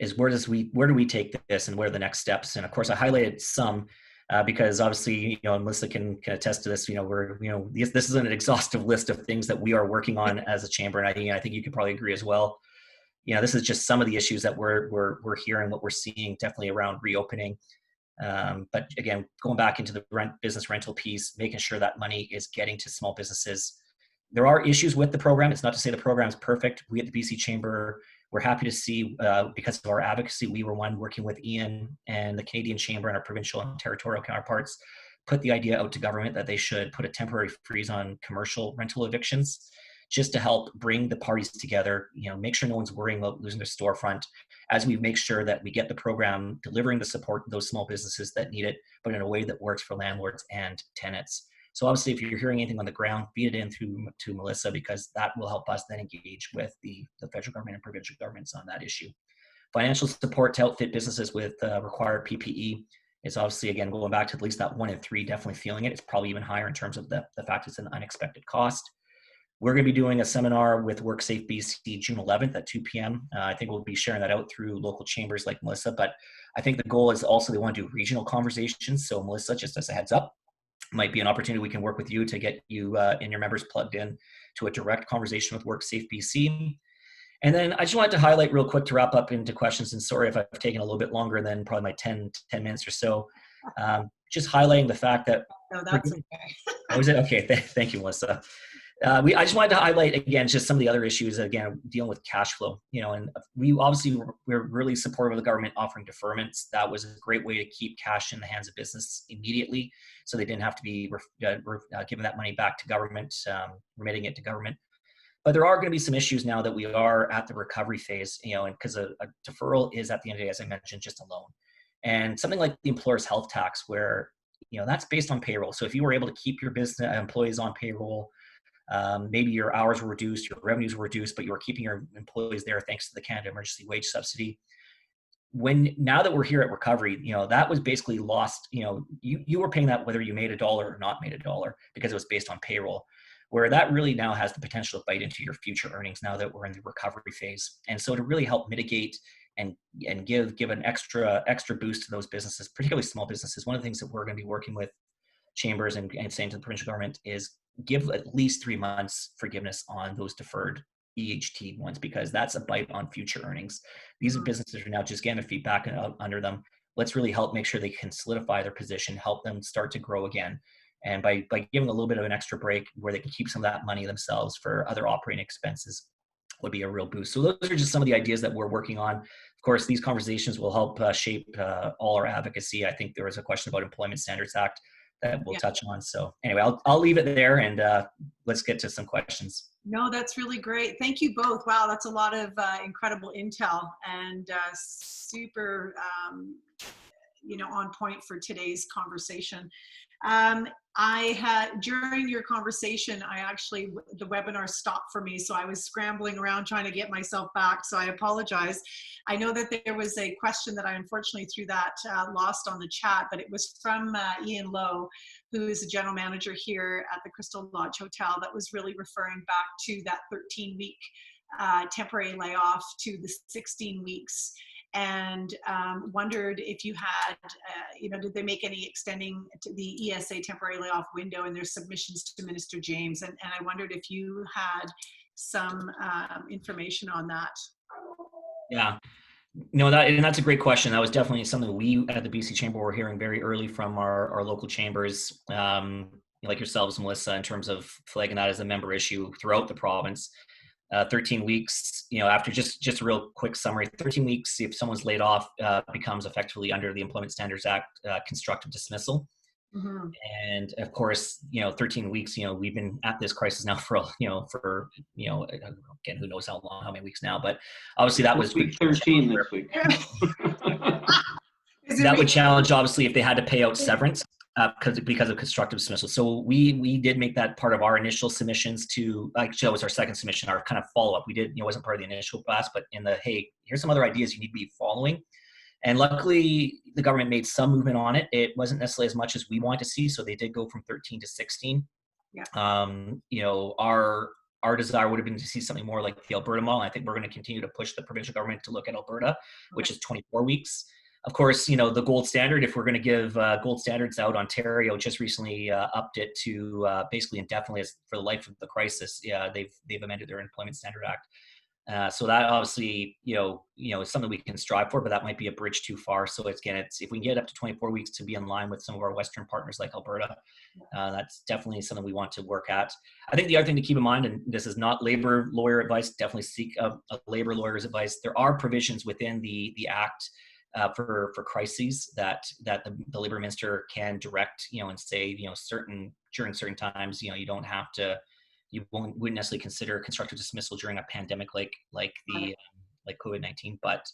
Speaker 3: is where do we take this and what are the next steps? And of course, I highlighted some because obviously, and Melissa can attest to this, this isn't an exhaustive list of things that we are working on as a chamber. And I think you could probably agree as well. This is just some of the issues that we're hearing, what we're seeing definitely around reopening. But again, going back into the business rental piece, making sure that money is getting to small businesses. There are issues with the program. It's not to say the program is perfect. We at the BC Chamber, we're happy to see, because of our advocacy, we were working with Ian and the Canadian Chamber and our provincial and territorial counterparts, put the idea out to government that they should put a temporary freeze on commercial rental evictions, just to help bring the parties together, make sure no one's worrying about losing their storefront, as we make sure that we get the program delivering the support to those small businesses that need it, but in a way that works for landlords and tenants. So obviously, if you're hearing anything on the ground, feed it in to Melissa, because that will help us then engage with the federal government and provincial governments on that issue. Financial support to outfit businesses with required PPE is obviously, again, going back to at least that 1 in 3 definitely feeling it. It's probably even higher in terms of the fact it's an unexpected cost. We're going to be doing a seminar with WorkSafe BC June 11th at 2 p.m. I think we'll be sharing that out through local chambers like Melissa, but I think the goal is also they want to do regional conversations. So Melissa, just as a heads up, might be an opportunity we can work with you to get you and your members plugged in to a direct conversation with WorkSafe BC. And then I just wanted to highlight real quick to wrap up into questions, and sorry if I've taken a little bit longer than probably my 10 minutes or so, just highlighting the fact that—
Speaker 1: No, that's okay.
Speaker 3: Oh, is it? Okay, thank you, Melissa. I just wanted to highlight again just some of the other issues, again dealing with cash flow, and we obviously we're really supportive of the government offering deferments. That was a great way to keep cash in the hands of business immediately, so they didn't have to be giving that money back to government, remitting it to government. But there are going to be some issues now that we are at the recovery phase, and because a deferral is at the end of the day, as I mentioned, just a loan. And something like the employer's health tax, where that's based on payroll. So if you were able to keep your business employees on payroll, maybe your hours were reduced, your revenues were reduced, but you were keeping your employees there thanks to the Canada Emergency Wage Subsidy. Now that we're here at recovery, that was basically lost. You were paying that whether you made $1 or not made $1 because it was based on payroll. Where that really now has the potential to bite into your future earnings now that we're in the recovery phase. And so to really help mitigate and give an extra boost to those businesses, particularly small businesses, one of the things that we're going to be working with chambers and saying to the provincial government is give at least 3 months forgiveness on those deferred EHT ones, because that's a bite on future earnings. These are businesses who are now just getting their feet back under them. Let's really help make sure they can solidify their position, help them start to grow again. And by giving a little bit of an extra break where they can keep some of that money themselves for other operating expenses would be a real boost. So those are just some of the ideas that we're working on. Of course, these conversations will help shape all our advocacy. I think there was a question about Employment Standards Act that we'll touch on. So anyway, I'll leave it there, and let's get to some questions.
Speaker 1: No, that's really great. Thank you both. Wow, that's a lot of incredible intel and super, on point for today's conversation. During your conversation, the webinar stopped for me, so I was scrambling around trying to get myself back, so I apologize. I know that there was a question that I unfortunately through that lost on the chat, but it was from Ian Lowe, who is a general manager here at the Crystal Lodge Hotel, that was really referring back to that 13-week temporary layoff to the 16 weeks. And wondered if you had, did they make any extending to the ESA temporary layoff window in their submissions to Minister James? And I wondered if you had some information on that.
Speaker 3: Yeah, that's a great question. That was definitely something we at the BC Chamber were hearing very early from our local chambers, like yourselves, Melissa, in terms of flagging that as a member issue throughout the province. 13 weeks, after just a real quick summary, 13 weeks, if someone's laid off, becomes effectively under the Employment Standards Act, constructive dismissal. Mm-hmm. And of course, 13 weeks, we've been at this crisis now for again, who knows how long, how many weeks now, but obviously that was
Speaker 2: week 13 this week.
Speaker 3: That would challenge, obviously, if they had to pay out severance. Because of constructive dismissal. So we did make that part of our initial submissions to, actually that was our second submission, our kind of follow-up. We did, wasn't part of the initial class, but in the, hey, here's some other ideas you need to be following. And luckily the government made some movement on it. It wasn't necessarily as much as we wanted to see. So they did go from 13 to 16. Yeah. Our desire would have been to see something more like the Alberta model. I think we're going to continue to push the provincial government to look at Alberta, which is 24 weeks. Of course, the gold standard, if we're going to give gold standards out, Ontario just recently upped it to basically indefinitely for the life of the crisis. Yeah, they've amended their Employment Standard Act. So that obviously, is something we can strive for, but that might be a bridge too far. So if we can get up to 24 weeks to be in line with some of our Western partners like Alberta, that's definitely something we want to work at. I think the other thing to keep in mind, and this is not labor lawyer advice, definitely seek a labor lawyer's advice. There are provisions within the Act for crises that the Labor Minister can direct, and say, during certain times, you don't have to, wouldn't necessarily consider constructive dismissal during a pandemic like COVID-19. But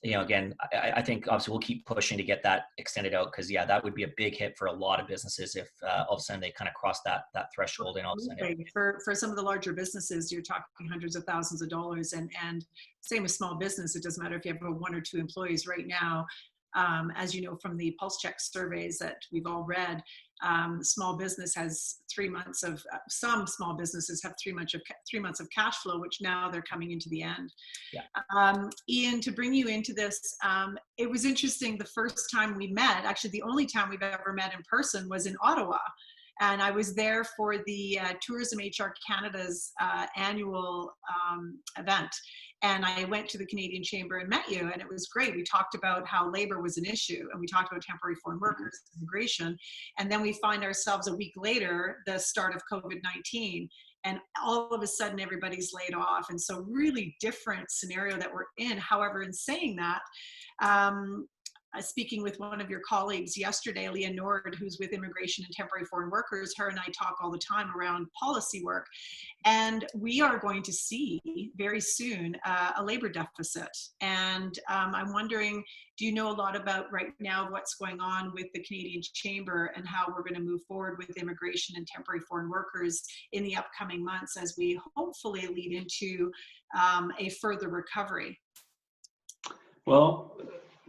Speaker 3: again, I think obviously we'll keep pushing to get that extended out, because that would be a big hit for a lot of businesses if all of a sudden they kind of cross that threshold, and all of a sudden
Speaker 1: for some of the larger businesses, you're talking hundreds of thousands of dollars, and same with small business. It doesn't matter if you have 1 or 2 employees right now. As you know from the pulse check surveys that we've all read, small business has 3 months of, some small businesses have 3 months of cash flow, which now they're coming into the end.
Speaker 3: Yeah.
Speaker 1: Ian, to bring you into this, it was interesting. The first time we met, actually the only time we've ever met in person, was in Ottawa. And I was there for the Tourism HR Canada's annual event. And I went to the Canadian Chamber and met you, and it was great. We talked about how labor was an issue, and we talked about temporary foreign workers, immigration. And then we find ourselves a week later, the start of COVID-19, and all of a sudden everybody's laid off. And so really different scenario that we're in. However, in saying that, speaking with one of your colleagues yesterday, Leah Nord, who's with Immigration and Temporary Foreign Workers, her and I talk all the time around policy work. And we are going to see very soon a labor deficit. And I'm wondering, do you know a lot about right now what's going on with the Canadian Chamber and how we're going to move forward with immigration and temporary foreign workers in the upcoming months as we hopefully lead into a further recovery?
Speaker 2: Well,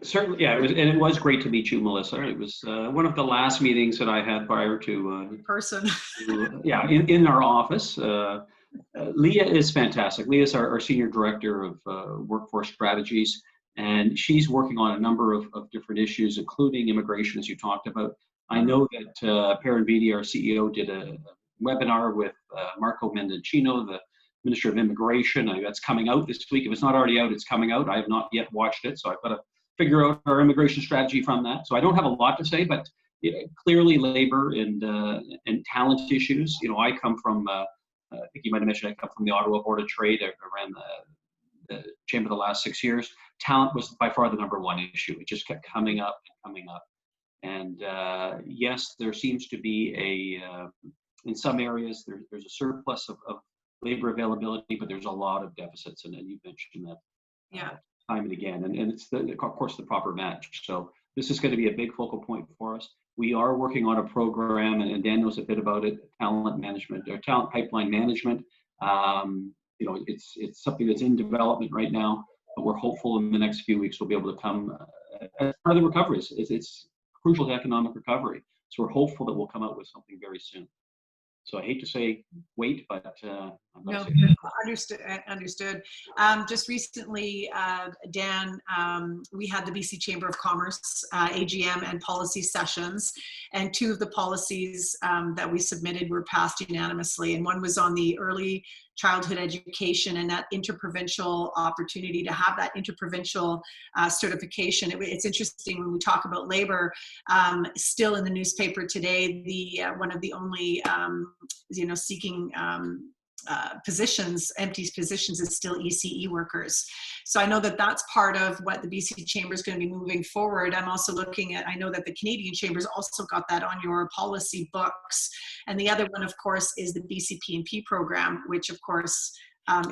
Speaker 2: certainly, yeah, it was great to meet you, Melissa. It was one of the last meetings that I had prior to
Speaker 1: person.
Speaker 2: In our office. Leah is fantastic. Leah is our senior director of workforce strategies, and she's working on a number of different issues, including immigration, as you talked about. I know that Perrin Beatty, our CEO, did a webinar with Marco Mendocino, the Minister of Immigration. That's coming out this week. If it's not already out, it's coming out. I have not yet watched it, so I've got to figure out our immigration strategy from that. So I don't have a lot to say, but clearly labor and talent issues. I come from, I think you might have mentioned, I come from the Ottawa Board of Trade. I ran the chamber the last 6 years. Talent was by far the number one issue. It just kept coming up and coming up. And yes, there seems to be in some areas, there's a surplus of labor availability, but there's a lot of deficits. And you mentioned that.
Speaker 1: Yeah.
Speaker 2: Time and again, and it's of course the proper match. So this is going to be a big focal point for us. We are working on a program, and Dan knows a bit about it, talent management or talent pipeline management. It's something that's in development right now, but we're hopeful in the next few weeks we'll be able to come as part of the recovery. It's crucial to economic recovery, so we're hopeful that we'll come out with something very soon. So I hate to say wait, but
Speaker 1: no, understood. Just recently, Dan, we had the BC Chamber of Commerce AGM and policy sessions, and two of the policies that we submitted were passed unanimously, and one was on the early childhood education and that interprovincial opportunity to have that interprovincial certification. It's interesting when we talk about labor, still in the newspaper today, the one of the only seeking empty positions is still ECE workers. So I know that that's part of what the BC Chamber is going to be moving forward. I'm also looking at, I know that the Canadian Chamber's also got that on your policy books. And the other one, of course, is the BC P&P program, which of course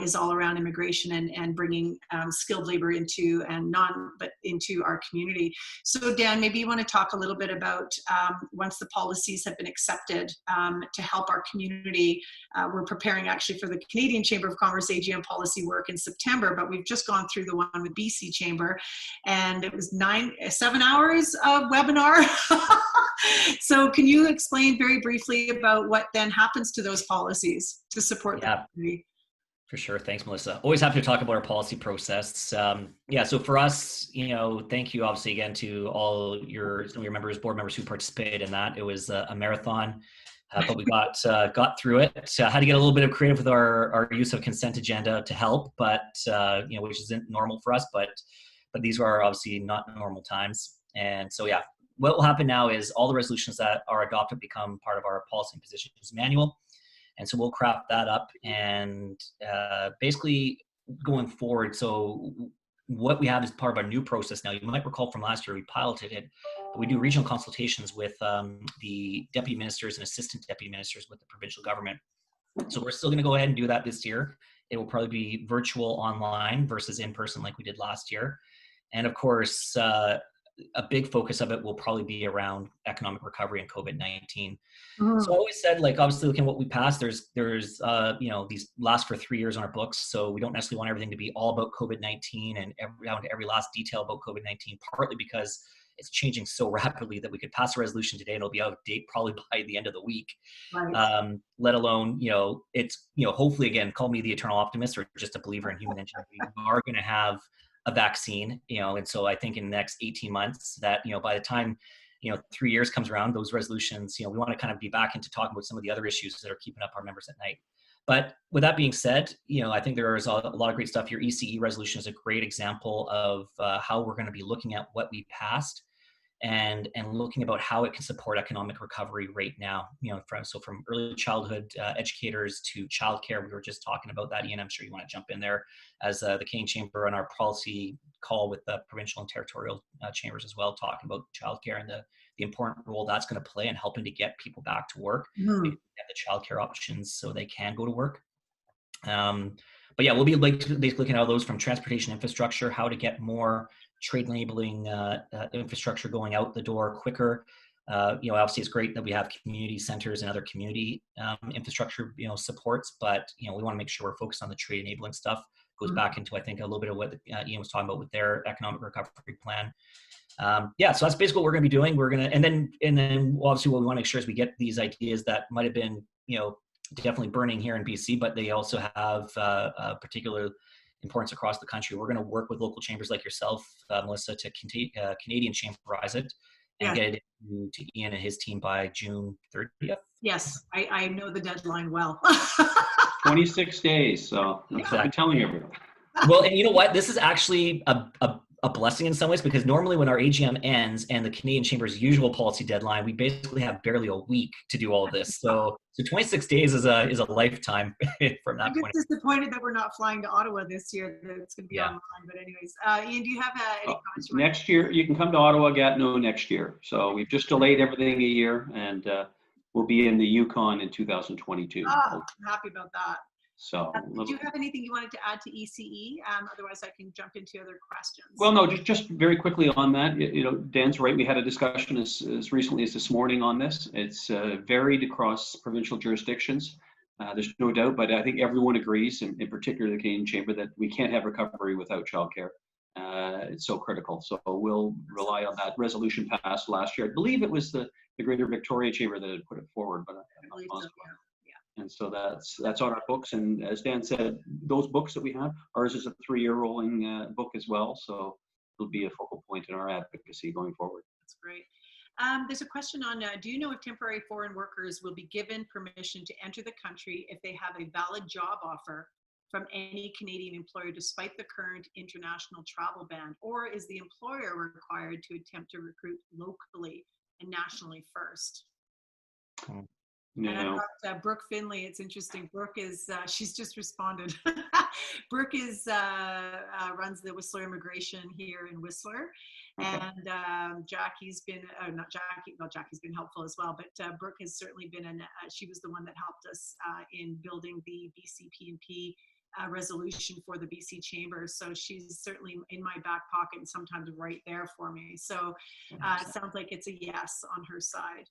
Speaker 1: is all around immigration and bringing skilled labor into our community. So Dan, maybe you want to talk a little bit about once the policies have been accepted to help our community. We're preparing actually for the Canadian Chamber of Commerce AGM policy work in September, but we've just gone through the one with BC Chamber, and it was 7 hours of webinar. So can you explain very briefly about what then happens to those policies to support the community?
Speaker 3: For sure. Thanks, Melissa. Always happy to talk about our policy process. So for us, thank you obviously again to all some of your members, board members who participated in that. It was a marathon, but we got through it. Had to get a little bit of creative with our use of consent agenda to help, but which isn't normal for us, but these are obviously not normal times. And so, what will happen now is all the resolutions that are adopted become part of our policy and positions manual. And so we'll craft that up and basically going forward. So what we have is part of our new process now. You might recall from last year, we piloted it, but we do regional consultations with the deputy ministers and assistant deputy ministers with the provincial government. So we're still going to go ahead and do that this year. It will probably be virtual online versus in person like we did last year. And of course, a big focus of it will probably be around economic recovery and COVID-19. So I always said, obviously looking at what we passed, there's these last for 3 years on our books. So we don't necessarily want everything to be all about COVID-19 and down to every last detail about COVID-19, partly because it's changing so rapidly that we could pass a resolution today and it'll be out of date probably by the end of the week.
Speaker 1: Right.
Speaker 3: Let alone, it's, hopefully, again, call me the eternal optimist or just a believer in human ingenuity. We are going to have a vaccine, and so I think in the next 18 months that, by the time, 3 years comes around, those resolutions, we want to kind of be back into talking about some of the other issues that are keeping up our members at night. But with that being said, I think there is a lot of great stuff. Your ECE resolution is a great example of how we're going to be looking at what we passed and looking about how it can support economic recovery right now. From early childhood educators to childcare. We were just talking about that, Ian. I'm sure you want to jump in there as the Canadian Chamber on our policy call with the provincial and territorial chambers as well, talking about childcare and the important role that's going to play in helping to get people back to work, get the childcare options so they can go to work. But yeah, we'll be basically looking at all those from transportation infrastructure, how to get more trade enabling infrastructure going out the door quicker. Obviously it's great that we have community centers and other community infrastructure, supports, but, we want to make sure we're focused on the trade enabling stuff. Goes back into, I think, a little bit of what Ian was talking about with their economic recovery plan. So that's basically what we're going to be doing. We're going to, and then obviously what we want to make sure is we get these ideas that might have been, definitely burning here in BC, but they also have particular importance across the country. We're going to work with local chambers like yourself, Melissa, to Canadian chamberize it and get it to Ian and his team by June 30th.
Speaker 1: Yes, I know the deadline well.
Speaker 2: 26 days. So that's what I'm telling everyone.
Speaker 3: Well, and you know what? This is actually a blessing in some ways, because normally when our AGM ends and the Canadian Chamber's usual policy deadline, we basically have barely a week to do all of this. So 26 days is a lifetime from that point.
Speaker 1: I'm just disappointed that we're not flying to Ottawa this year. That it's going to be online. But anyways, Ian, do you have any comments?
Speaker 2: Next year, you can come to Ottawa, Gatineau next year. So we've just delayed everything a year, and we'll be in the Yukon in 2022.
Speaker 1: I'm happy about that.
Speaker 2: So,
Speaker 1: do you have anything you wanted to add to ECE? Otherwise, I can jump into other questions.
Speaker 2: Well, no, just very quickly on that. Dan's right. We had a discussion as recently as this morning on this. It's varied across provincial jurisdictions. There's no doubt, but I think everyone agrees, in particular the Canadian Chamber, that we can't have recovery without childcare. It's so critical. So we'll rely on that resolution passed last year. I believe it was the Greater Victoria Chamber that had put it forward, but I'm not positive. And so that's on our books. And as Dan said, those books that we have, ours is a 3-year rolling book as well. So it'll be a focal point in our advocacy going forward.
Speaker 1: That's great. There's a question on, do you know if temporary foreign workers will be given permission to enter the country if they have a valid job offer from any Canadian employer despite the current international travel ban? Or is the employer required to attempt to recruit locally and nationally first?
Speaker 2: No.
Speaker 1: And I've got Brooke Finley. It's interesting. Brooke is, she's just responded. Brooke is, runs the Whistler Immigration here in Whistler. Okay. And Jackie's been, not Jackie, well, Jackie's been helpful as well, but Brooke has certainly been, she was the one that helped us in building the BCP&P resolution for the BC Chamber. So she's certainly in my back pocket and sometimes right there for me. So it sounds like it's a yes on her side.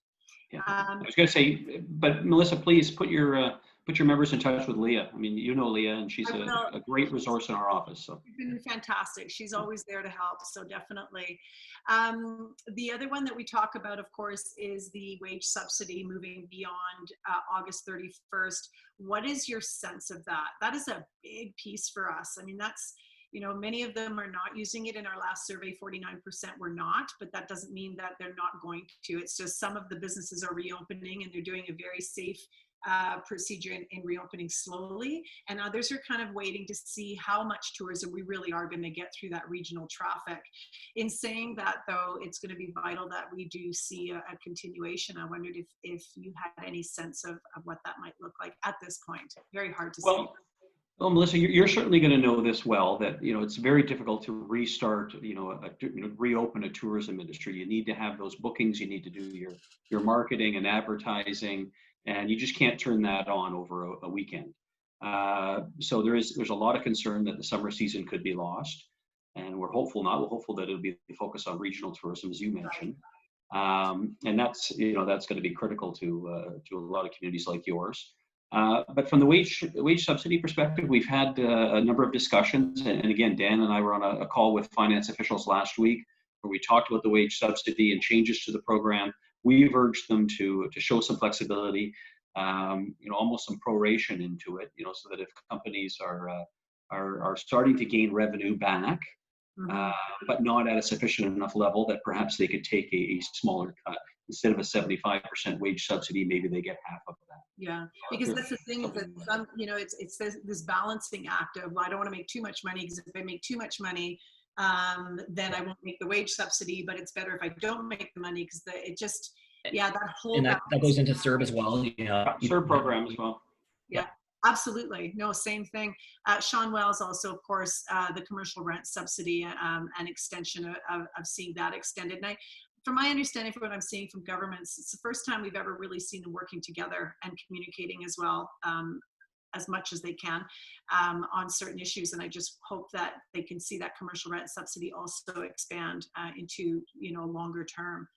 Speaker 2: Yeah, I was going to say, but Melissa, please put your members in touch with Leah. I mean, Leah, and she's a great resource in our office. So
Speaker 1: she's been fantastic. She's always there to help. So definitely. The other one that we talk about, of course, is the wage subsidy moving beyond August 31st. What is your sense of that? That is a big piece for us. I mean, that's, many of them are not using it. In our last survey, 49% were not, but that doesn't mean that they're not going to. It's just some of the businesses are reopening and they're doing a very safe procedure in reopening slowly. And others are kind of waiting to see how much tourism we really are going to get through that regional traffic. In saying that, though, it's going to be vital that we do see a continuation. I wondered if you had any sense of what that might look like at this point. Very hard to say.
Speaker 2: Well, Melissa, you're certainly going to know this well, that, it's very difficult to restart, reopen a tourism industry. You need to have those bookings. You need to do your marketing and advertising, and you just can't turn that on over a weekend. So there's a lot of concern that the summer season could be lost, and we're hopeful not. We're hopeful that it'll be focused on regional tourism, as you mentioned. And that's going to be critical to a lot of communities like yours. But from the wage subsidy perspective, we've had a number of discussions, and again, Dan and I were on a call with finance officials last week where we talked about the wage subsidy and changes to the program. We've urged them to show some flexibility, almost some proration into it, so that if companies are starting to gain revenue back, but not at a sufficient enough level that perhaps they could take a smaller cut. Instead of a 75% wage subsidy, maybe they get half of that.
Speaker 1: Yeah, because that's the thing is that some, it's this balancing act of, well, I don't want to make too much money, because if I make too much money, then I won't make the wage subsidy, but it's better if I don't make the money, because that whole.
Speaker 3: And that goes into CERB as well.
Speaker 2: CERB program as well.
Speaker 1: Yeah. Absolutely. No, same thing. Sean Wells also, of course, the commercial rent subsidy and extension of seeing that extended. And from my understanding, from what I'm seeing from governments, it's the first time we've ever really seen them working together and communicating as well, as much as they can on certain issues. And I just hope that they can see that commercial rent subsidy also expand into, longer term.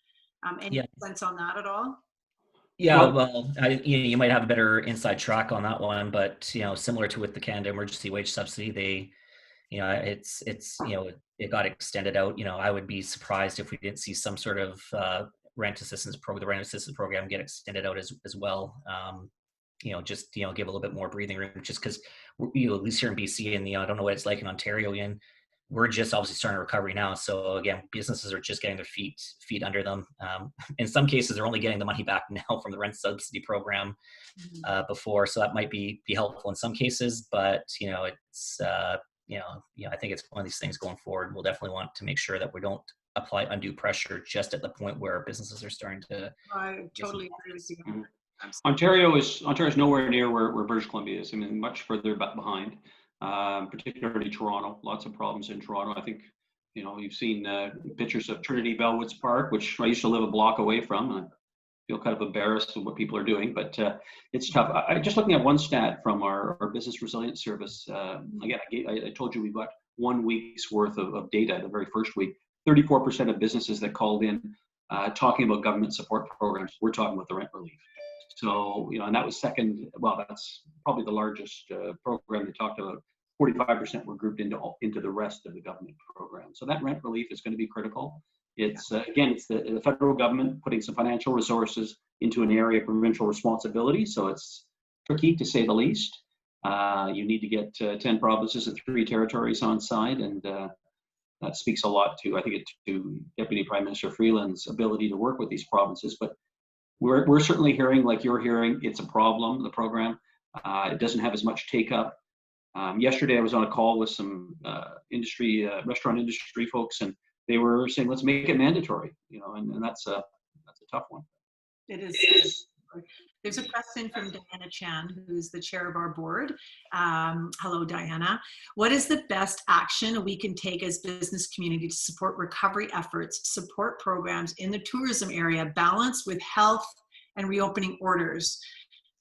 Speaker 1: Any sense on that at all?
Speaker 3: Yeah, well, you might have a better inside track on that one, but similar to with the Canada Emergency Wage Subsidy, they, it got extended out. I would be surprised if we didn't see some sort of the rent assistance program get extended out as well. Just give a little bit more breathing room, just because at least here in BC, and I don't know what it's like in Ontario, Ian. We're just obviously starting recovery now. So again, businesses are just getting their feet under them. In some cases, they're only getting the money back now from the rent subsidy program before. So that might be helpful in some cases, but it's I think it's one of these things going forward. We'll definitely want to make sure that we don't apply undue pressure just at the point where businesses are starting to.
Speaker 1: I totally agree with you.
Speaker 2: Mm-hmm. Ontario is nowhere near where British Columbia is. I mean, much further behind. Particularly Toronto, lots of problems in Toronto. I think, you've seen pictures of Trinity Bellwoods Park, which I used to live a block away from. I feel kind of embarrassed with what people are doing, but it's tough. I just looking at one stat from our Business Resilience Service. Again, I told you we got 1 week's worth of data the very first week. 34% of businesses that called in talking about government support programs, we're talking about the rent relief. So, and that was second, well, that's probably the largest program they talked about. 45% were grouped into the rest of the government program. So that rent relief is going to be critical. It's, again, it's the federal government putting some financial resources into an area of provincial responsibility. So it's tricky, to say the least. You need to get 10 provinces and 3 territories on side. And that speaks a lot to, I think, to Deputy Prime Minister Freeland's ability to work with these provinces. But we're certainly hearing, like you're hearing, it's a problem, the program. It doesn't have as much take up. Yesterday, I was on a call with some restaurant industry folks, and they were saying, let's make it mandatory, and that's a tough one.
Speaker 1: It is. There's a question from Diana Chan, who's the chair of our board. Hello, Diana. What is the best action we can take as business community to support recovery efforts, support programs in the tourism area, balanced with health and reopening orders?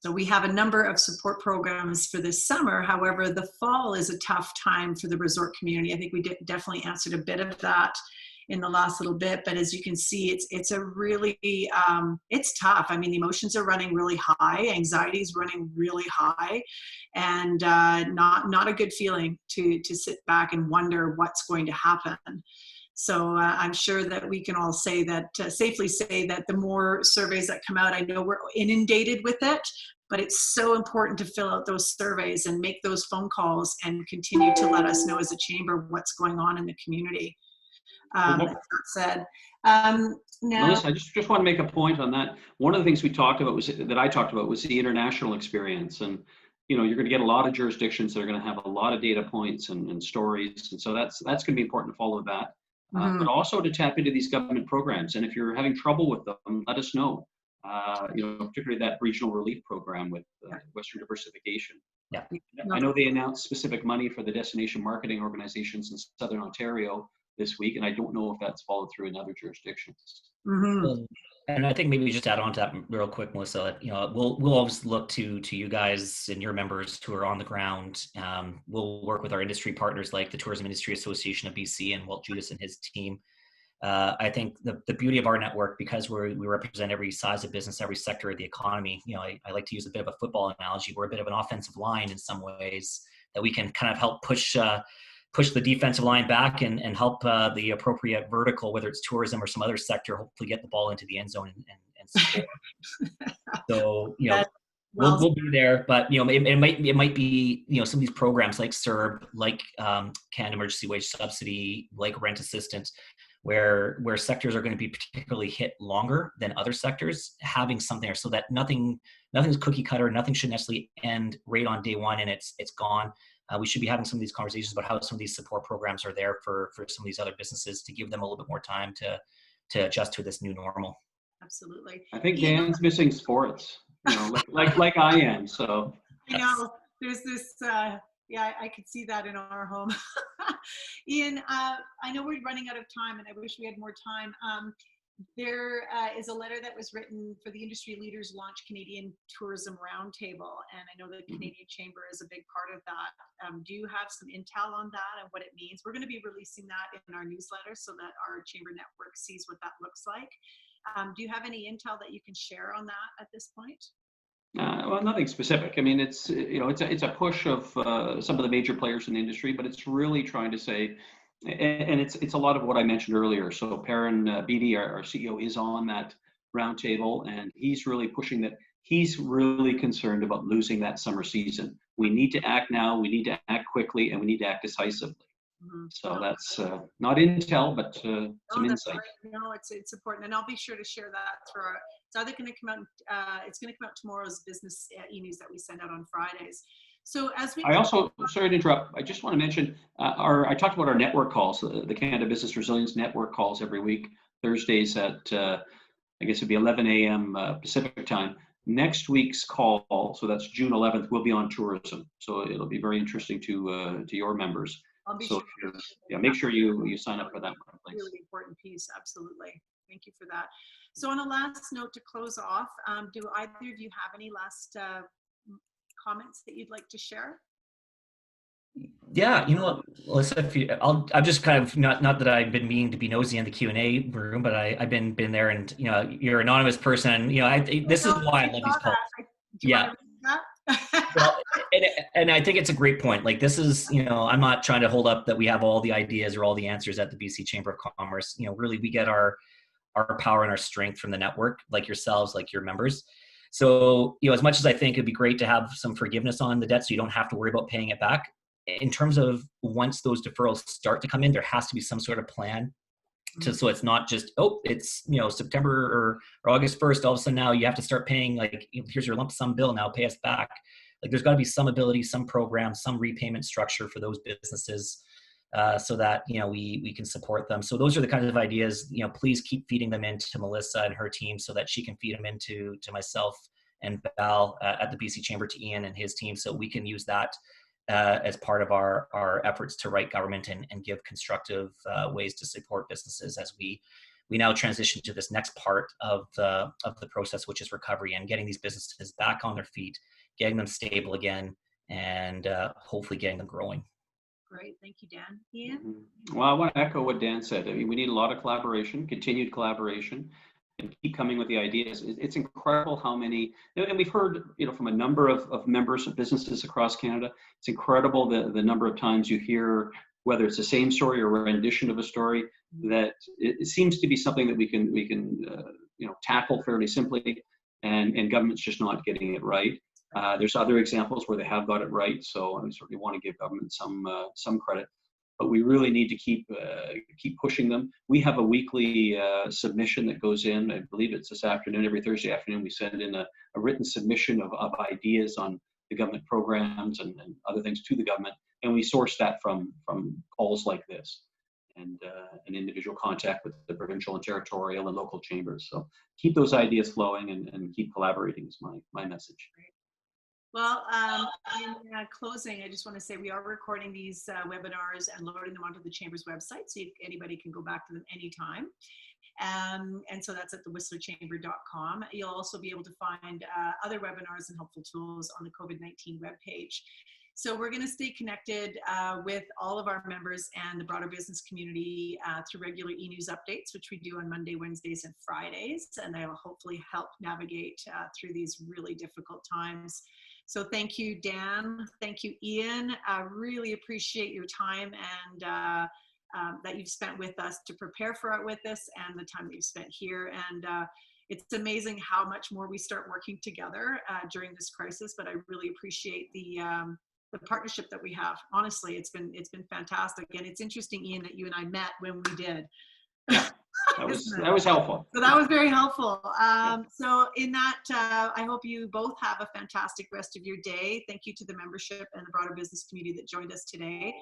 Speaker 1: So we have a number of support programs for this summer. However, the fall is a tough time for the resort community. I think we definitely answered a bit of that in the last little bit, but as you can see, it's a really, it's tough. I mean, the emotions are running really high, anxiety is running really high, and not a good feeling to sit back and wonder what's going to happen. So I'm sure that we can all say that, safely say that the more surveys that come out, I know we're inundated with it, but it's so important to fill out those surveys and make those phone calls and continue to let us know as a chamber what's going on in the community. That said, now,
Speaker 2: Melissa, I just want to make a point on that. One of the things I talked about was the international experience, and you're going to get a lot of jurisdictions that are going to have a lot of data points and stories, and so that's going to be important to follow that. But also to tap into these government programs, and if you're having trouble with them, let us know. Particularly that regional relief program with Western Diversification.
Speaker 3: Yeah,
Speaker 2: I know they announced specific money for the destination marketing organizations in Southern Ontario this week, and I don't know if that's followed through in other jurisdictions.
Speaker 3: And I think maybe just add on to that real quick, Melissa. We'll always look to you guys and your members who are on the ground. We'll work with our industry partners like the Tourism Industry Association of BC and Walt Judas and his team. I think the beauty of our network, because we represent every size of business, every sector of the economy. I like to use a bit of a football analogy. We're a bit of an offensive line in some ways, that we can kind of help push push the defensive line back and help the appropriate vertical, whether it's tourism or some other sector, hopefully get the ball into the end zone and score. So, we'll be there, but it might be some of these programs like CERB, like Canada Emergency Wage Subsidy, like rent assistance, where sectors are going to be particularly hit longer than other sectors, having something there so that nothing's cookie cutter, nothing should necessarily end right on day one and it's gone. We should be having some of these conversations about how some of these support programs are there for some of these other businesses to give them a little bit more time to adjust to this new normal.
Speaker 1: Absolutely.
Speaker 2: I think Dan's missing sports, like I am. So
Speaker 1: I know there's this. Yeah, I could see that in our home. Ian, I know we're running out of time, and I wish we had more time. There is a letter that was written for the industry leaders launch Canadian Tourism Roundtable, and I know the Canadian Chamber is a big part of that. Do you have some intel on that and what it means? We're going to be releasing that in our newsletter so that our chamber network sees what that looks like. Do you have any intel that you can share on that at this point?
Speaker 2: Well, nothing specific. I mean, it's a push of some of the major players in the industry, but it's really trying to say, and it's a lot of what I mentioned earlier. So Perrin Beatty, our CEO, is on that roundtable, and he's really pushing that. He's really concerned about losing that summer season. We need to act now. We need to act quickly, and we need to act decisively. Mm-hmm. So that's not intel, but some insight.
Speaker 1: Right. No, it's important, and I'll be sure to share that through our. It's either going to come out. It's going to come out tomorrow's business e-news that we send out on Fridays. So as we.
Speaker 2: I also, sorry to interrupt. I just want to mention I talked about our network calls, the Canada Business Resilience Network calls every week, Thursdays at I guess it'd be 11 a.m. Pacific time. Next week's call, so that's June 11th, will be on tourism. So it'll be very interesting to your members.
Speaker 1: I'll be
Speaker 2: so
Speaker 1: sure.
Speaker 2: Make sure you sign up for that one, please.
Speaker 1: Really important piece, absolutely. Thank you for that. So on a last note to close off, do either of you have any last comments that you'd like to share?
Speaker 3: Yeah, you know what, Melissa, I'm just kind of not that I've been meaning to be nosy in the Q&A room, but I've been there, and you're an anonymous person. This is why I love these calls. Yeah. Well, and I think it's a great point. Like, this is, I'm not trying to hold up that we have all the ideas or all the answers at the BC Chamber of Commerce. Really, we get our power and our strength from the network, like yourselves, like your members. So, as much as I think it'd be great to have some forgiveness on the debt so you don't have to worry about paying it back, in terms of once those deferrals start to come in, there has to be some sort of plan so it's not just, it's, September or August 1st, all of a sudden now you have to start paying, like, here's your lump sum bill, now pay us back. Like, there's got to be some ability, some program, some repayment structure for those businesses so that, we can support them. So those are the kinds of ideas, please keep feeding them into Melissa and her team so that she can feed them into myself and Val at the BC Chamber, to Ian and his team, so we can use that as part of our efforts to write government and give constructive ways to support businesses as we now transition to this next part of the process, which is recovery and getting these businesses back on their feet, getting them stable again, and hopefully getting them growing.
Speaker 1: Great, thank you, Dan. Ian?
Speaker 2: Well, I want to echo what Dan said. I mean, we need a lot of collaboration, continued collaboration, and keep coming with the ideas. It's incredible how many, and we've heard, from a number of members of businesses across Canada. It's incredible the number of times you hear, whether it's the same story or a rendition of a story, that it seems to be something that we can tackle fairly simply, and government's just not getting it right. There's other examples where they have got it right, so I certainly want to give government some credit. But we really need to keep pushing them. We have a weekly submission that goes in. I believe it's this afternoon. Every Thursday afternoon, we send in a written submission of ideas on the government programs and other things to the government, and we source that from calls like this and an individual contact with the provincial and territorial and local chambers. So keep those ideas flowing and keep collaborating is my message.
Speaker 1: Well, in closing, I just want to say we are recording these webinars and loading them onto the Chamber's website, so anybody can go back to them anytime. And so that's at thewhistlerchamber.com. You'll also be able to find other webinars and helpful tools on the COVID-19 webpage. So we're going to stay connected with all of our members and the broader business community through regular e-news updates, which we do on Monday, Wednesdays, and Fridays, and they will hopefully help navigate through these really difficult times. So thank you, Dan. Thank you, Ian. I really appreciate your time and that you've spent with us to prepare with this, and the time that you've spent here. And it's amazing how much more we start working together during this crisis, but I really appreciate the partnership that we have. Honestly, it's been fantastic. And it's interesting, Ian, that you and I met when we did.
Speaker 2: Yeah, that was helpful.
Speaker 1: So that was very helpful. So in that, I hope you both have a fantastic rest of your day. Thank you to the membership and the broader business community that joined us today.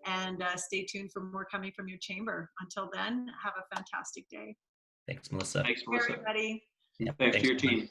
Speaker 1: And stay tuned for more coming from your chamber. Until then, have a fantastic day.
Speaker 3: Thanks, Melissa.
Speaker 2: Thanks, Melissa.
Speaker 1: Everybody.
Speaker 3: Yeah,
Speaker 2: Thanks to your team.